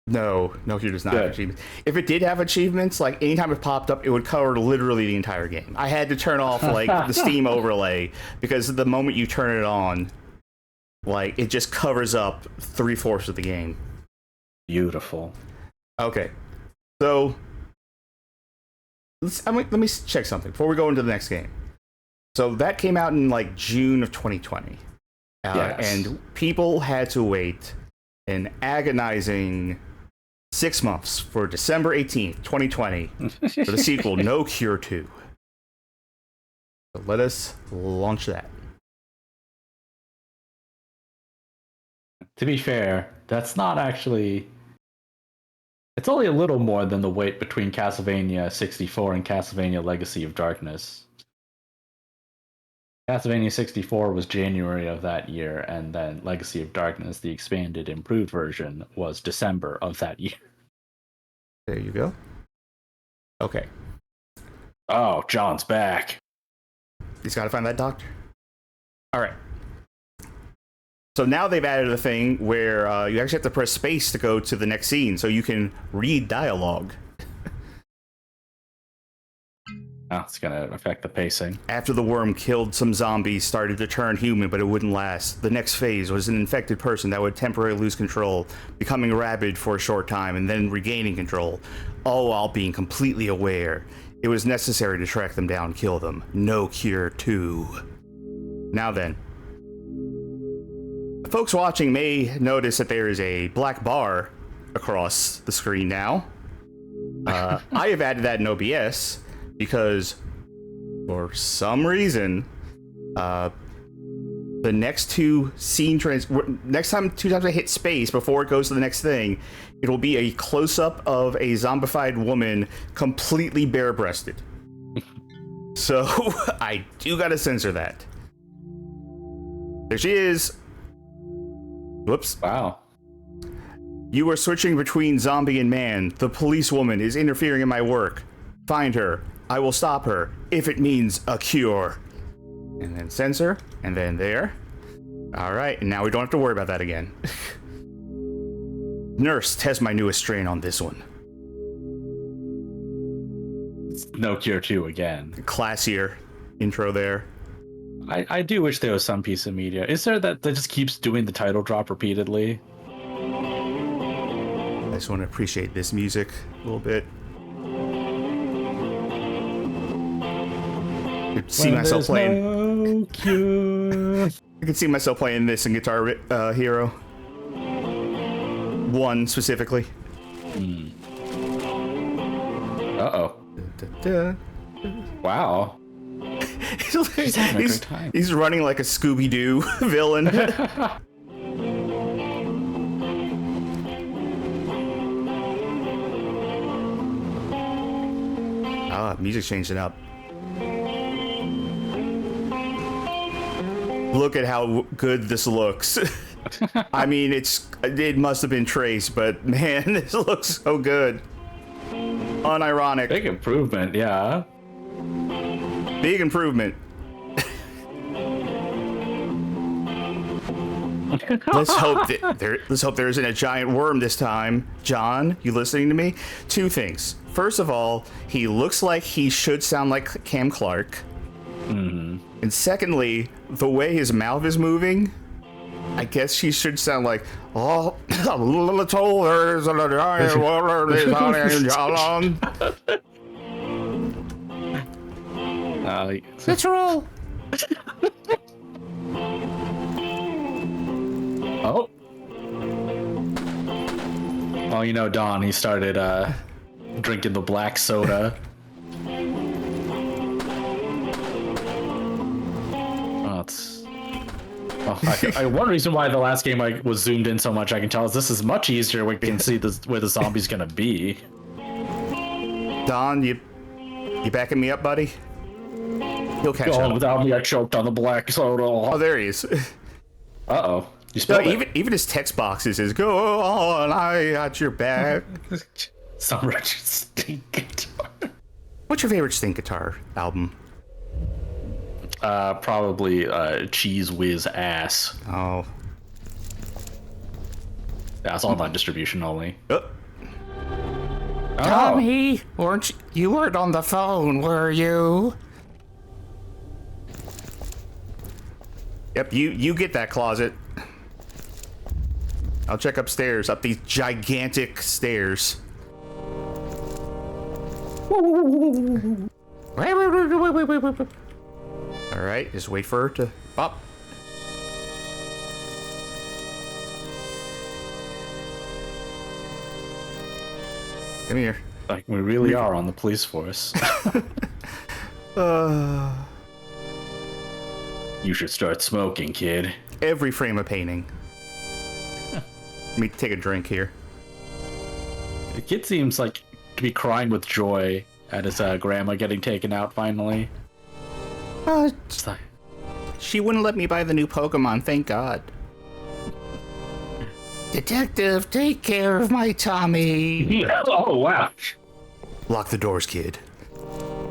No cure does not have achievements. If it did have achievements, like anytime it popped up, it would cover literally the entire game. I had to turn off like the Steam overlay because the moment you turn it on, like it just covers up 3/4 of the game. Beautiful. Okay, so let me check something before we go into the next game. So that came out in like June of 2020, and people had to wait an agonizing 6 months for December 18th, 2020 for the sequel No Cure 2. So let us launch that. To be fair, that's not actually... It's only a little more than the wait between Castlevania 64 and Castlevania Legacy of Darkness. Castlevania 64 was January of that year, and then Legacy of Darkness, the expanded, improved version, was December of that year. There you go. Okay. Oh, John's back. He's got to find that doctor. All right. So now they've added a thing where you actually have to press space to go to the next scene, so you can read dialogue. Oh, it's going to affect the pacing. After the worm killed some zombies, started to turn human, but it wouldn't last. The next phase was an infected person that would temporarily lose control, becoming rabid for a short time, and then regaining control, all while being completely aware. It was necessary to track them down, kill them. No Cure 2. Now then. Folks watching may notice that there is a black bar across the screen now. I have added that in OBS because for some reason the next two scene next time 2 times I hit space before it goes to the next thing, it'll be a close-up of a zombified woman completely bare-breasted. So I do gotta censor that. There she is. Whoops. Wow. You are switching between zombie and man. The policewoman is interfering in my work. Find her. I will stop her, if it means a cure. And then censor, and then there. Alright, and now we don't have to worry about that again. Nurse, test my newest strain on this one. It's No Cure 2 again. Classier intro there. I do wish there was some piece of media. Is there that just keeps doing the title drop repeatedly? I just want to appreciate this music a little bit. I could see myself playing. No cure. I could see myself playing this in Guitar Hero 1 specifically. Uh-oh. Wow. He's running like a Scooby-Doo villain. Music's changing up. Look at how good this looks. I mean, it must have been traced, but man, this looks so good. Unironic. Big improvement, yeah. Big improvement. Let's hope there isn't a giant worm this time. John, you listening to me? 2 things. First of all, he looks like he should sound like Cam Clark. Mm-hmm. And secondly, the way his mouth is moving, I guess she should sound like, oh, there's a giant worm this time. Let's roll. Oh. Oh, you know, Don, he started drinking the black soda. One reason why the last game I was zoomed in so much, I can tell, is this is much easier. We can see where the zombie's gonna be. Don, you backing me up, buddy? He'll catch up. Without me, I choked on the black soda. Oh, there he is. Uh-oh. You spelled even his text boxes is "Go on, I got your back." Some wretched stink guitar. What's your favorite Stink Guitar album? Probably Cheese Whiz Ass. Oh, That's all on distribution only. Tommy, you weren't on the phone, were you? Yep, you get that closet. I'll check upstairs, up these gigantic stairs. Alright, just wait for her to pop. Come here. Like, we really are on the police force. You should start smoking, kid. Every frame of painting. Let me take a drink here. The kid seems like to be crying with joy at his grandma getting taken out finally. It's like, She wouldn't let me buy the new Pokemon, thank God. Detective, take care of my Tommy. oh, wow. Lock the doors, kid.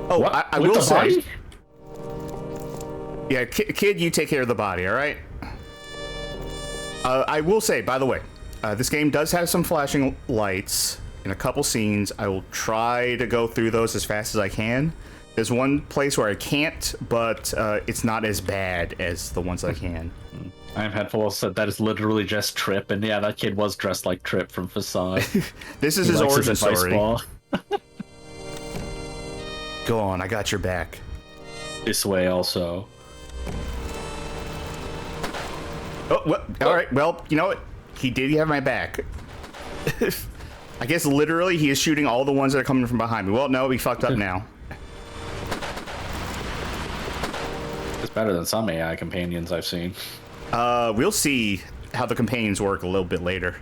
Oh, What? I With will the say. body? Yeah, kid, you take care of the body, alright? I will say, by the way, this game does have some flashing lights in a couple scenes. I will try to go through those as fast as I can. There's one place where I can't, but it's not as bad as the ones I can. I am Headful said that is literally just Trip, and yeah, that kid was dressed like Trip from Facade. This is He his likes origin advice story. ball. Go on, I got your back. This way also. Oh, well, alright, well, you know what? He did have my back. I guess literally he is shooting all the ones that are coming from behind me. Well, no, we fucked up now. It's better than some AI companions I've seen. We'll see how the companions work a little bit later.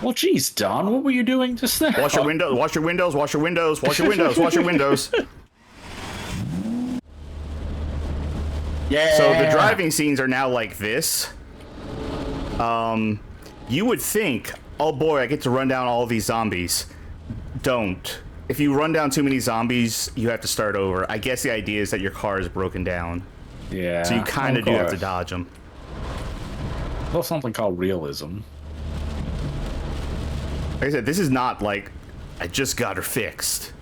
Well, geez, Don, what were you doing just there? Wash your windows, wash your windows, wash your windows, wash your windows, wash your windows. Yeah. So the driving scenes are now like this. You would think, oh boy, I get to run down all these zombies. Don't. If you run down too many zombies, you have to start over. I guess the idea is that your car is broken down. Yeah. So you kind of do have to dodge them. There's something called realism. Like I said, this is not like, I just got her fixed.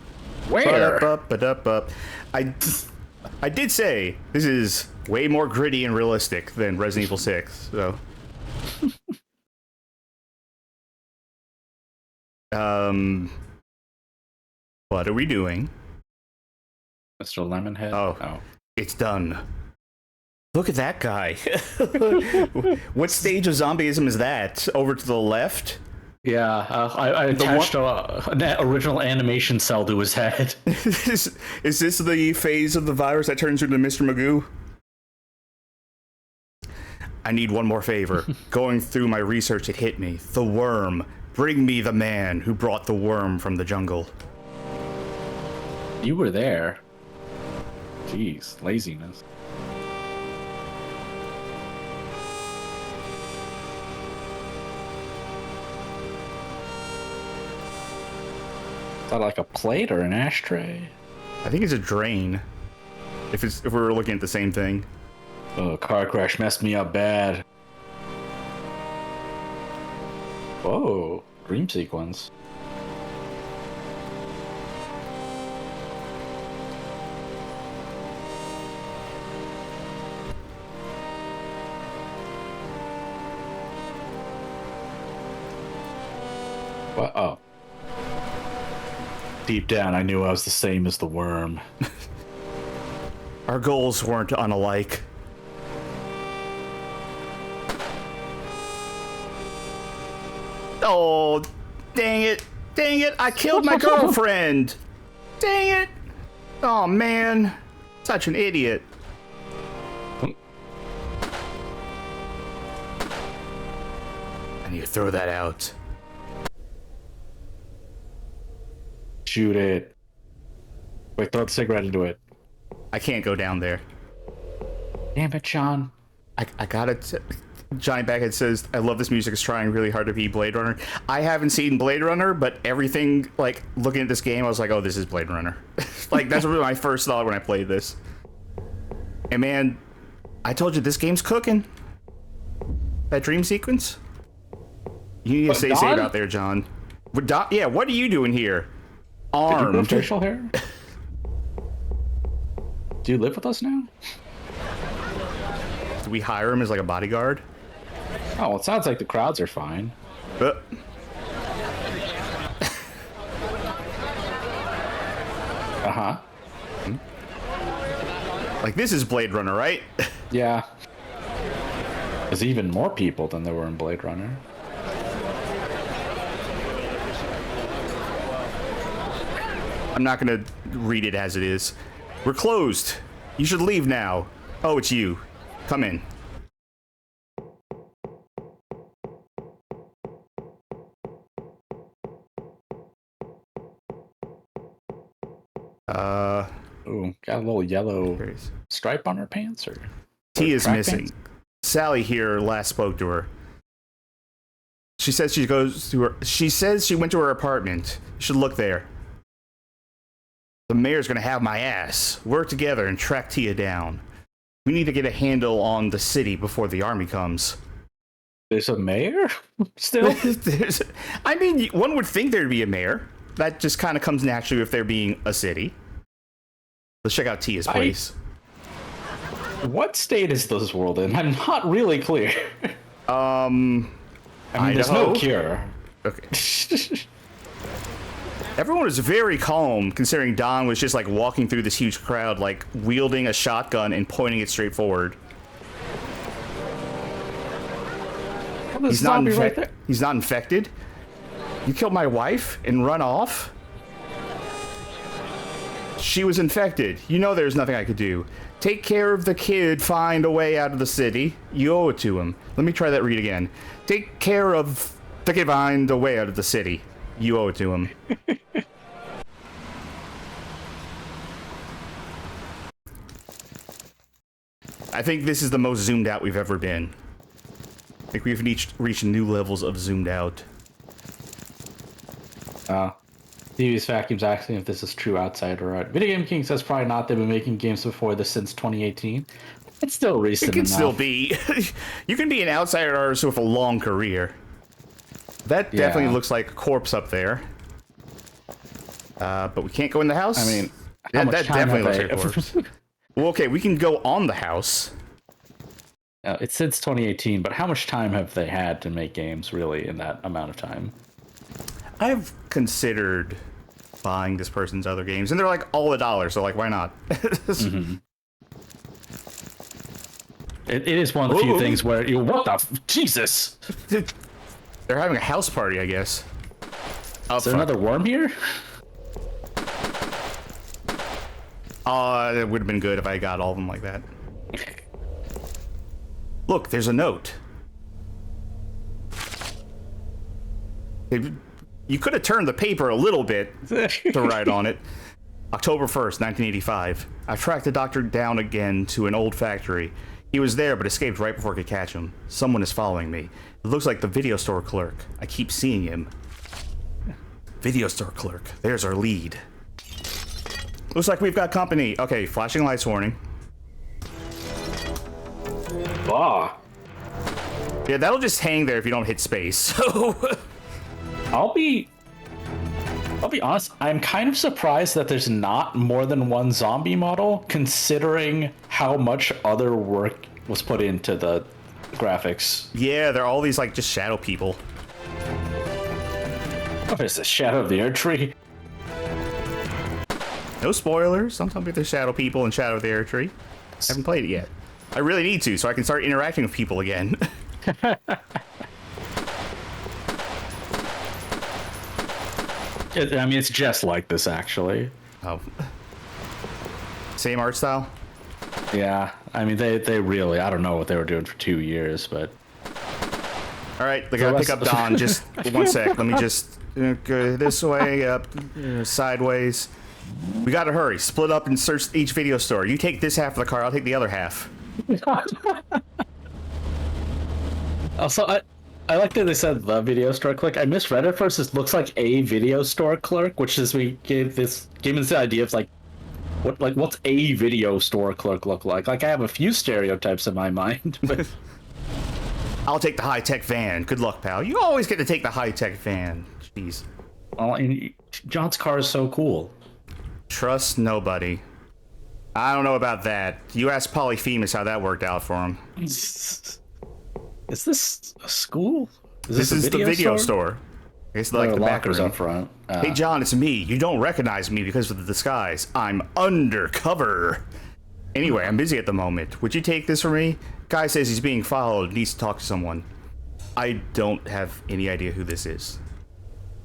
Where? Ba-da-ba-ba-da-ba. I did say this is way more gritty and realistic than Resident Evil 6, so. What are we doing? Mr. Lemonhead? Oh. It's done. Look at that guy. What stage of zombieism is that? Over to the left? Yeah, I attached an original animation cell to his head. Is this the phase of the virus that turns into Mr. Magoo? I need one more favor. Going through my research, it hit me. The worm. Bring me the man who brought the worm from the jungle. You were there. Jeez, laziness. Is that like a plate or an ashtray? I think it's a drain. If we were looking at the same thing. Oh, car crash messed me up bad. Whoa, dream sequence. What? Oh. Deep down, I knew I was the same as the worm. Our goals weren't unalike. Oh, dang it. Dang it, I killed my girlfriend. Dang it. Oh, man. Such an idiot. I need to throw that out. Shoot it. Wait, throw the cigarette into it. I can't go down there. Damn it, Sean. I got it. Johnny Backhead says, I love this music. It's trying really hard to be Blade Runner. I haven't seen Blade Runner, but everything, like, looking at this game, I was like, oh, this is Blade Runner. Like, that's really my first thought when I played this. And man, I told you, this game's cooking. That dream sequence? You need to say out there, John. Yeah, what are you doing here? Armed. Facial hair? Do you live with us now? Do we hire him as, like, a bodyguard? Oh, well, it sounds like the crowds are fine. Uh-huh. Like, this is Blade Runner, right? Yeah. There's even more people than there were in Blade Runner. I'm not gonna read it as it is. We're closed. You should leave now. Oh, it's you. Come in. Ooh, got a little yellow stripe on her pants, or T is missing. Pants? Sally here last spoke to her. She says she goes to her. She says she went to her apartment. You should look there. The mayor's gonna have my ass. Work together and track Tia down. We need to get a handle on the city before the army comes. There's a mayor? Still? I mean, one would think there'd be a mayor. That just kind of comes naturally if there being a city. Let's check out Tia's place. What state is this world in? I'm not really clear. I mean, there's no cure. Okay. Everyone was very calm, considering Don was just, like, walking through this huge crowd, like, wielding a shotgun and pointing it straight forward. Well, he's not right there. He's not infected. You killed my wife and run off? She was infected. You know there's nothing I could do. Take care of the kid, find a way out of the city. You owe it to him. Let me try that read again. Take care of the kid, find a way out of the city. You owe it to him. I think this is the most zoomed out we've ever been. I think we've reached new levels of zoomed out. Devious Vacuum's asking if this is true outside or out. Video Game King says probably not. They've been making games before this since 2018. It's still recent enough. It can still be. You can be an outsider artist with a long career. That definitely looks like a corpse up there. But we can't go in the house? I mean, that definitely looks like a corpse. Well, okay, we can go on the house. It's since 2018, but how much time have they had to make games, really, in that amount of time? I've considered buying this person's other games, and they're like all $1, so like, why not? Mm-hmm. It is one of the few things where you what the Jesus? They're having a house party, I guess. Is there another worm here? It would have been good if I got all of them like that. Look, there's a note. You could have turned the paper a little bit to write on it. October 1st, 1985. I've tracked the doctor down again to an old factory. He was there, but escaped right before I could catch him. Someone is following me. It looks like the video store clerk. I keep seeing him. Video store clerk. There's our lead. Looks like we've got company. Okay, flashing lights warning. Ah. Yeah, that'll just hang there if you don't hit space. So I'll be honest, I'm kind of surprised that there's not more than one zombie model, considering how much other work was put into the graphics. Yeah, they're all these, like, just shadow people. Oh, there's the Shadow of the Air Tree. No spoilers. Don't tell me there's shadow people and Shadow of the Air Tree. I haven't played it yet. I really need to, so I can start interacting with people again. I mean, it's just like this, actually. Oh. Same art style? Yeah. I mean, they really, I don't know what they were doing for 2 years, but... All right, I gotta pick up Don. Just one sec. Let me just go this way, up, sideways. We gotta hurry. Split up and search each video store. You take this half of the car, I'll take the other half. Also, I like that they said the video store clerk. I misread it first. It looks like a video store clerk, which is we gave us the idea of like what's a video store clerk look like? Like I have a few stereotypes in my mind, but I'll take the high-tech van. Good luck, pal. You always get to take the high-tech van. Jeez. well, and John's car is so cool. Trust nobody. I don't know about that. You asked Polyphemus how that worked out for him. Is this a school? This is the video store. It's like the lockers back room. up front. Hey, John, it's me. You don't recognize me because of the disguise. I'm undercover. Anyway, I'm busy at the moment. Would you take this from me? Guy says he's being followed, needs to talk to someone. I don't have any idea who this is.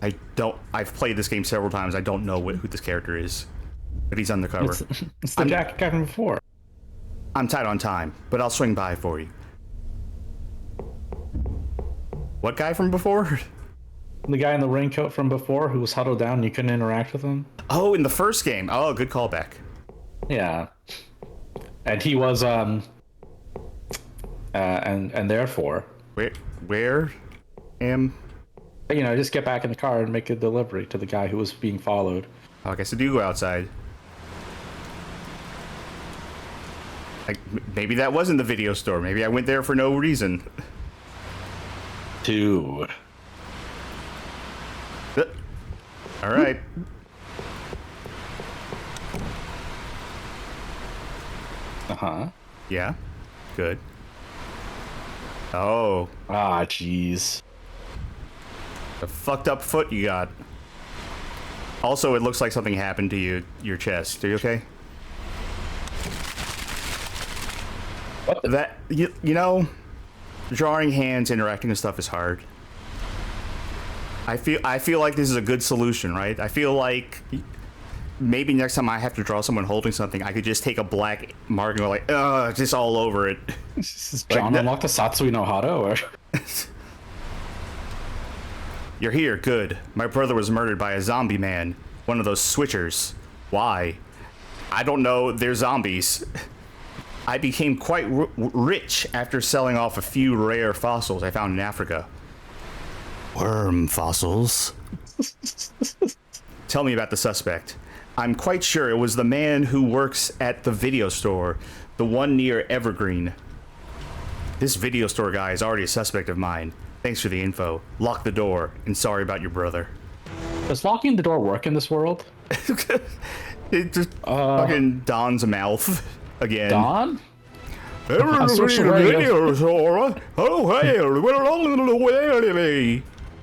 I've played this game several times. I don't know who this character is. But he's undercover. It's the jacket guy from before. I'm tight on time, but I'll swing by for you. What guy from before? The guy in the raincoat from before who was huddled down and you couldn't interact with him? Oh, in the first game. Oh, good callback. Yeah. And he was, and therefore... Where am... You know, just get back in the car and make a delivery to the guy who was being followed. Oh, I guess I do go outside. Like, maybe that wasn't the video store. Maybe I went there for no reason. Dude. All right. Uh-huh. Yeah. Good. Oh. Ah, jeez. A fucked up foot you got. Also, it looks like something happened to your chest. Are you okay? What the... That you know, drawing hands, interacting with stuff is hard. I feel like this is a good solution, right? I feel like maybe next time I have to draw someone holding something, I could just take a black marker and go like, just all over it. John unlocked the Satsui no Hado, or... You're here, good. My brother was murdered by a zombie man. One of those switchers. Why? I don't know, they're zombies. I became quite rich after selling off a few rare fossils I found in Africa. Worm fossils? Tell me about the suspect. I'm quite sure it was the man who works at the video store, the one near Evergreen. This video store guy is already a suspect of mine. Thanks for the info. Lock the door, and sorry about your brother. Does locking the door work in this world? It just fucking Don's mouth again. Don? Video store. Oh, hey,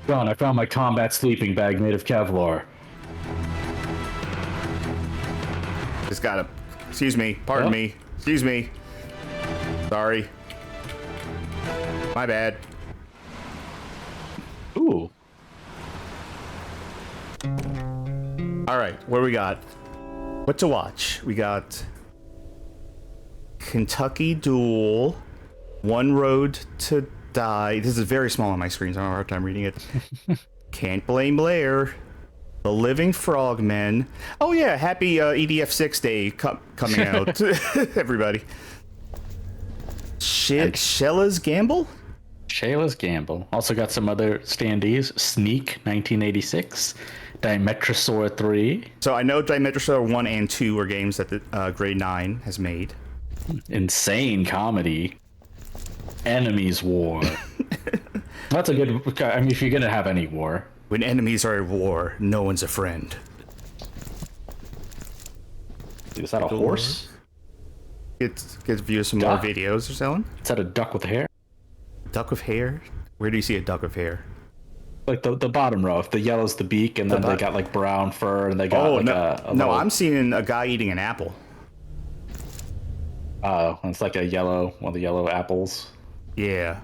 John, I found my combat sleeping bag made of Kevlar. just gotta. Excuse me. Pardon me. Excuse me. Sorry. My bad. Ooh. All right, what do we got? What to watch? We got Kentucky Duel, One Road to Die. This is very small on my screen, so I have a hard time reading it. Can't Blame Blair, The Living Frogmen. Oh yeah, happy EDF6 Day coming out, everybody. Sheila's Gamble? Shayla's Gamble. Also got some other standees. Sneak, 1986. Dimetrosaur 3. So I know Dimetrosaur 1 and 2 are games that the Grade 9 has made. Insane Comedy. Enemies War. That's a good... I mean, if you're gonna have any war. When enemies are at war, no one's a friend. Dude, is that a horse? Get view some more videos they're selling. Is that a duck with hair? Duck with hair? Where do you see a duck with hair? Like the bottom row. If the yellow's the beak, and then they got like brown fur, and they got like a no, little... I'm seeing a guy eating an apple. Oh, it's like a yellow, one of the yellow apples. Yeah.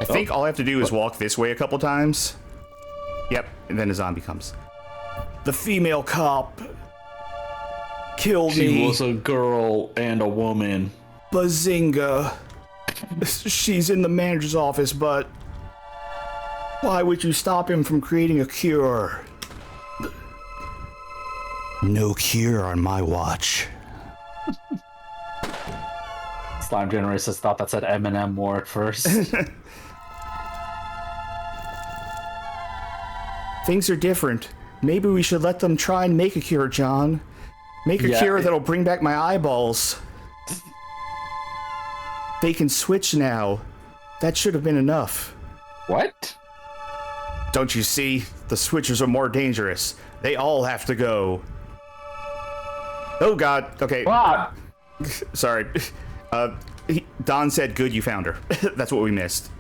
I think all I have to do is walk this way a couple times. Yep, and then a zombie comes. The female cop killed me. She was a girl and a woman. Bazinga. She's in the manager's office, but why would you stop him from creating a cure? No cure on my watch. slime generators thought that said Eminem more at first. Things are different. Maybe we should let them try and make a cure, John. Make a cure that'll bring back my eyeballs. They can switch now. That should have been enough. What? Don't you see? The switchers are more dangerous. They all have to go. Oh god. Okay. What? Sorry. Don said good you found her. That's what we missed.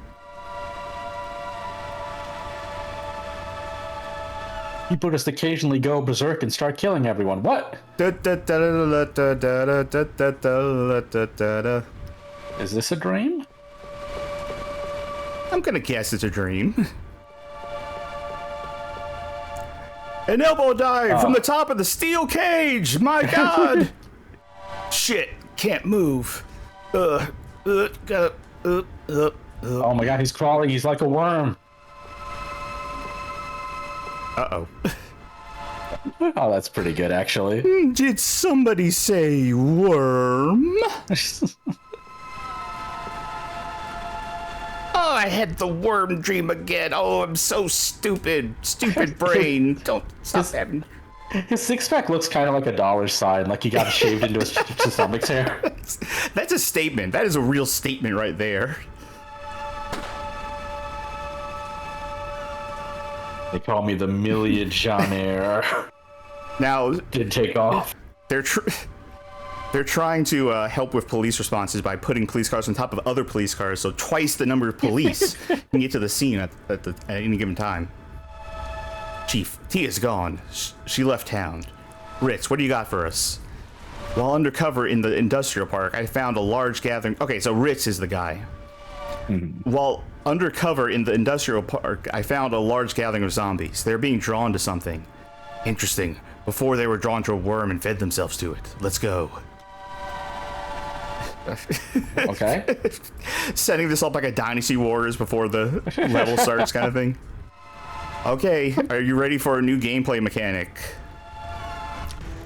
People just occasionally go berserk and start killing everyone. What? Is this a dream? I'm gonna guess it's a dream. An elbow dive from the top of the steel cage! My god! Shit, can't move. Oh my god, he's crawling. He's like a worm. Uh-oh. Oh, that's pretty good, actually. Did somebody say worm? Oh, I had the worm dream again. Oh, I'm so stupid. Stupid brain. Don't stop having... His six-pack looks kind of like a $sign, like he got shaved into his stomach's hair. That's a statement. That is a real statement right there. They call me the millionaire. Now... Didn't take off. They're trying to help with police responses by putting police cars on top of other police cars, so twice the number of police can get to the scene at any given time. Chief, Tia's gone. She left town. Ritz, what do you got for us? While undercover in the industrial park, I found a large gathering... Okay, so Ritz is the guy. While undercover in the industrial park, I found a large gathering of zombies. They're being drawn to something. Interesting. Before they were drawn to a worm and fed themselves to it. Let's go. Okay. Setting this up like a Dynasty Warriors before the level starts kind of thing. Okay, are you ready for a new gameplay mechanic?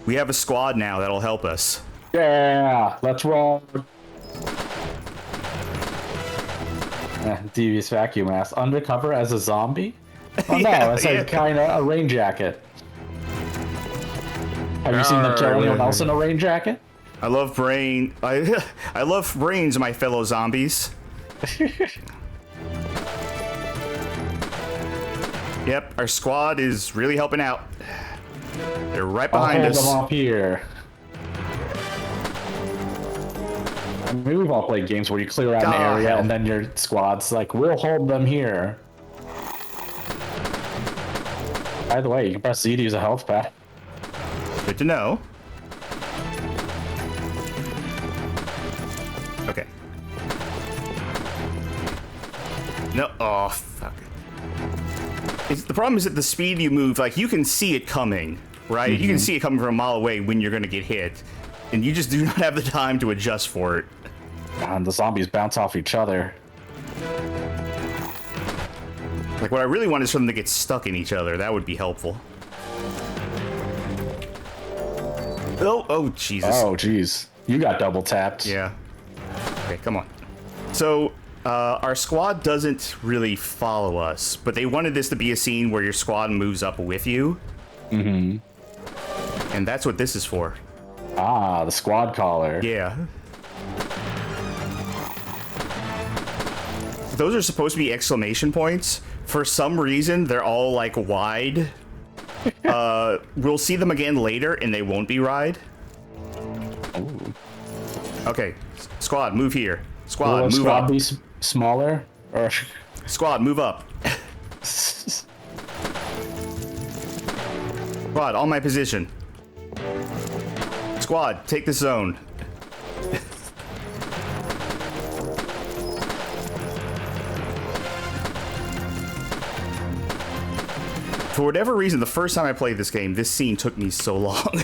We have a squad now that'll help us. Yeah, let's roll. Devious vacuum mask. Undercover as a zombie? Oh no, it's like kind of a rain jacket. Have you seen them kill anyone else in a rain jacket? I love brain. I love brains, my fellow zombies. Yep, our squad is really helping out. They're right behind us. I'll hold them off here. I mean, we've all played games where you clear out an area and then your squad's like, we'll hold them here. By the way, you can press Z to use a health pack. Good to know. Okay. No. Oh, fuck. The problem is that the speed you move, like, you can see it coming, right? You can see it coming from a mile away when you're going to get hit. And you just do not have the time to adjust for it. And the zombies bounce off each other. Like, what I really want is for them to get stuck in each other. That would be helpful. Oh, Jesus. Oh, jeez. You got double tapped. Yeah. Okay, come on. So, our squad doesn't really follow us, but they wanted this to be a scene where your squad moves up with you. And that's what this is for. Ah, the squad caller. Yeah. Those are supposed to be exclamation points. For some reason, they're all, like, wide. We'll see them again later, and they won't be wide. Ooh. Okay, squad, move here. Squad, Will move squad up. Be smaller? Or... Squad, move up. Squad, on my position. Squad, take this zone. For whatever reason, the first time I played this game, this scene took me so long.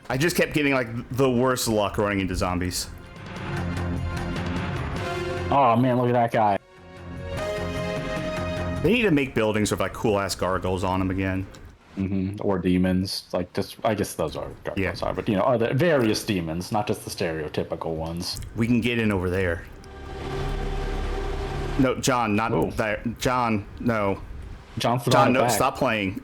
I just kept getting, like, the worst luck running into zombies. Oh man, look at that guy. They need to make buildings with, like, cool-ass gargoyles on them again. Or demons. Like, just I guess those are gargoyles are, but you know, other various demons, not just the stereotypical ones. We can get in over there. No, John, not there. John, no. John, no, stop playing.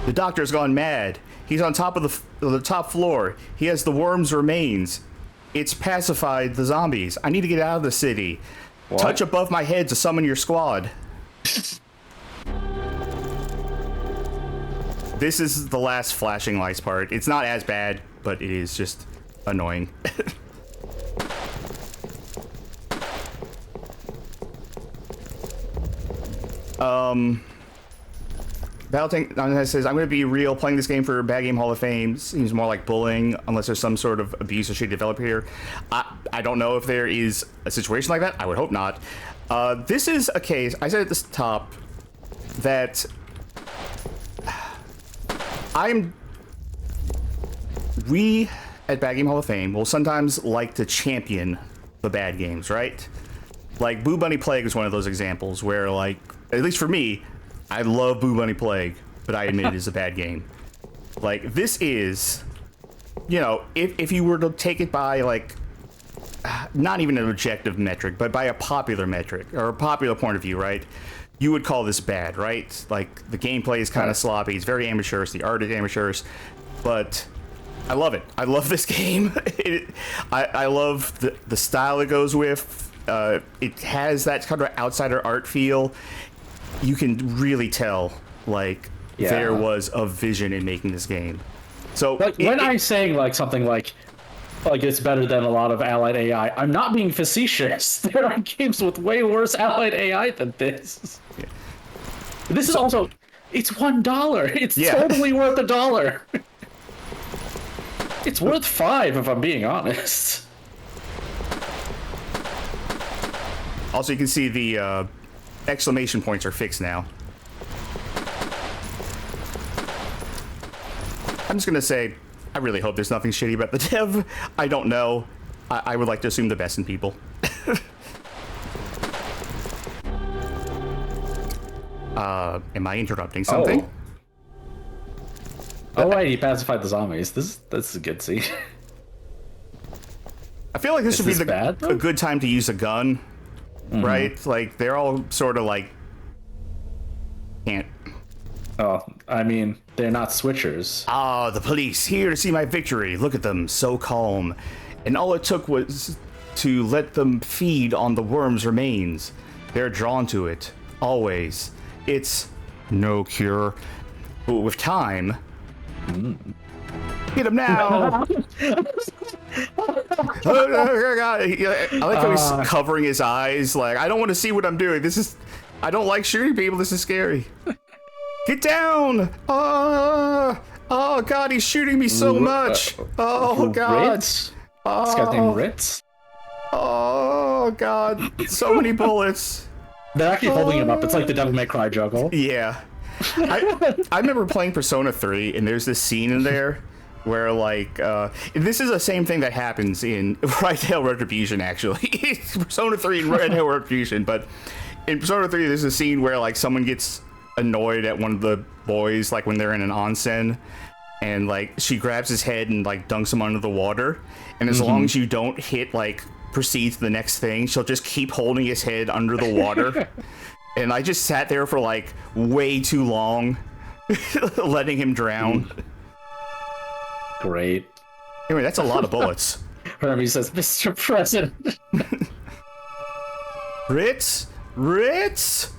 The doctor's gone mad. He's on top of the top floor. He has the worm's remains. It's pacified the zombies. I need to get out of the city. What? Touch above my head to summon your squad. This is the last flashing lights part. It's not as bad, but it is just annoying. Battletank says, I'm going to be real, playing this game for Bad Game Hall of Fame seems more like bullying, unless there's some sort of abuse or shady developer here. I don't know if there is a situation like that. I would hope not. This is a case, I said at the top, that we at Bad Game Hall of Fame will sometimes like to champion the bad games, right? Like, Boo Bunny Plague is one of those examples where, like, at least for me, I love Boo Bunny Plague, but I admit it is a bad game. Like, this is, you know, if you were to take it by, like, not even an objective metric, but by a popular metric, or a popular point of view, right? You would call this bad, right? Like, the gameplay is kind of sloppy, it's very amateurish, the art is amateurish, but I love it. I love this game. I love the style it goes with. It has that kind of outsider art feel. You can really tell, like, there was a vision in making this game. So, like, when I'm saying, like, something like it's better than a lot of allied AI, I'm not being facetious. There are games with way worse allied AI than this. Yeah. This is also, it's $1. It's totally worth $1. It's worth $5 if I'm being honest. Also, you can see the exclamation points are fixed now. I'm just gonna say, I really hope there's nothing shitty about the dev. I don't know. I would like to assume the best in people. Am I interrupting something? Oh right, he pacified the zombies. This is a good scene. I feel like this should be a good time to use a gun. Right? Like, they're all sort of like... can't... Oh, I mean, they're not switchers. Ah, the police, here to see my victory. Look at them, so calm. And all it took was to let them feed on the worm's remains. They're drawn to it, always. It's no cure. But with time... Get him now! Oh, God. I like how he's covering his eyes. Like, I don't want to see what I'm doing. I don't like shooting people. This is scary. Get down! Oh, God, he's shooting me so much. Oh, God. Ritz? This guy's named Ritz? Oh, God. So many bullets. They're actually holding him up. It's like the Devil May Cry juggle. Yeah. I remember playing Persona 3, and there's this scene in there where, like, this is the same thing that happens in Red Tail Retribution, actually. Persona 3 and Red Tail Retribution, but in Persona 3, there's a scene where, like, someone gets annoyed at one of the boys, like, when they're in an onsen, and, like, she grabs his head and, like, dunks him under the water, and as long as you don't hit, like, proceed to the next thing, she'll just keep holding his head under the water. And I just sat there for, like, way too long, letting him drown. Great. Anyway, that's a lot of bullets. Hermie says, Mr. President. Ritz? Ritz?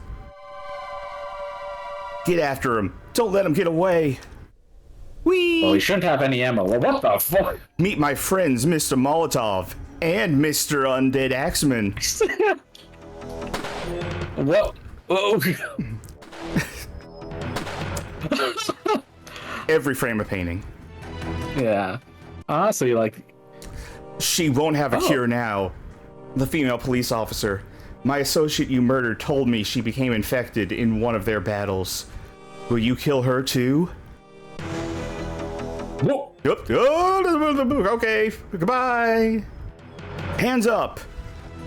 Get after him. Don't let him get away. Whee! Well, he shouldn't have any ammo. Well, what the fuck? Meet my friends, Mr. Molotov and Mr. Undead Axeman. What? Oh. Every frame of painting. Yeah. So you like... She won't have a cure now. The female police officer. My associate you murdered told me she became infected in one of their battles. Will you kill her too? Whoa. Yep. Okay, goodbye. Hands up.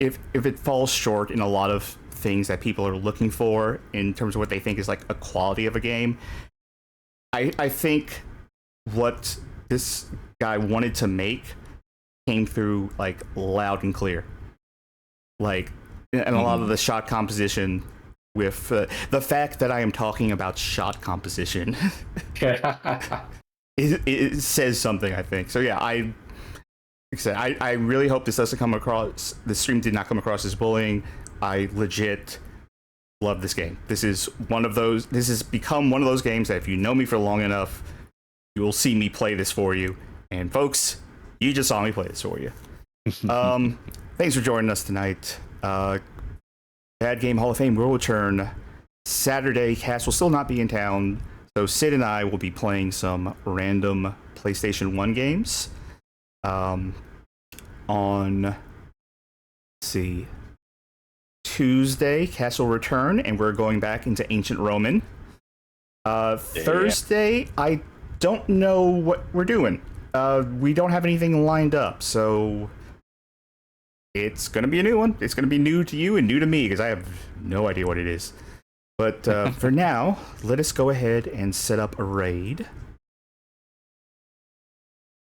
if it falls short in a lot of things that people are looking for in terms of what they think is like a quality of a game, I think what this guy wanted to make came through like loud and clear. Like, and a lot of the shot composition with the fact that I am talking about shot composition, it says something, I think. So yeah, like I said, I really hope this doesn't come across, the stream did not come across as bullying. I legit love this game. This has become one of those games that if you know me for long enough, you will see me play this for you. And folks, you just saw me play this for you. Thanks for joining us tonight. Bad Game Hall of Fame will return Saturday. Cass will still not be in town, so Sid and I will be playing some random PlayStation 1 games. On, let's see, Tuesday, Cass will return, and we're going back into Ancient Roman. Thursday, I don't know what we're doing. We don't have anything lined up, so it's going to be a new one. It's going to be new to you and new to me, because I have no idea what it is. But for now, let us go ahead and set up a raid.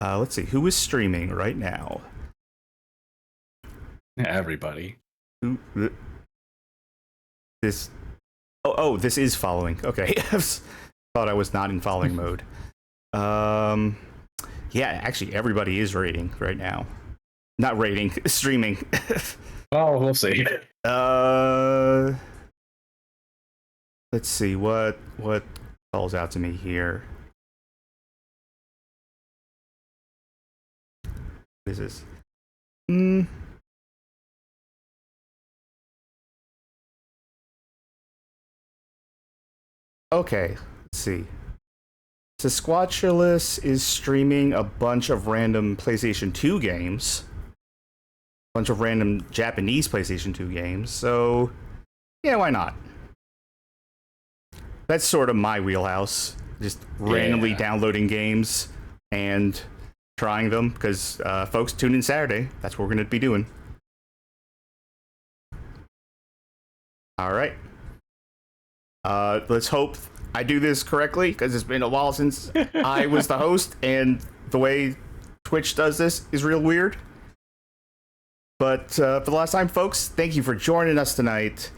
Let's see, who is streaming right now? Everybody. This... Oh, this is following. Okay. Thought I was not in following mode. Yeah, actually, everybody is raiding right now. Not raiding, streaming. Well, we'll see. Let's see, what calls out to me here? What is this? Okay, let's see. Sasquatchulus is streaming a bunch of random PlayStation 2 games. A bunch of random Japanese PlayStation 2 games, so yeah, why not? That's sort of my wheelhouse. Just randomly downloading games and trying them, because folks, tune in Saturday. That's what we're going to be doing. All right. Let's hope I do this correctly, because it's been a while since I was the host, and the way Twitch does this is real weird. But for the last time, folks, thank you for joining us tonight.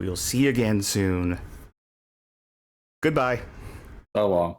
We will see you again soon. Goodbye. So long.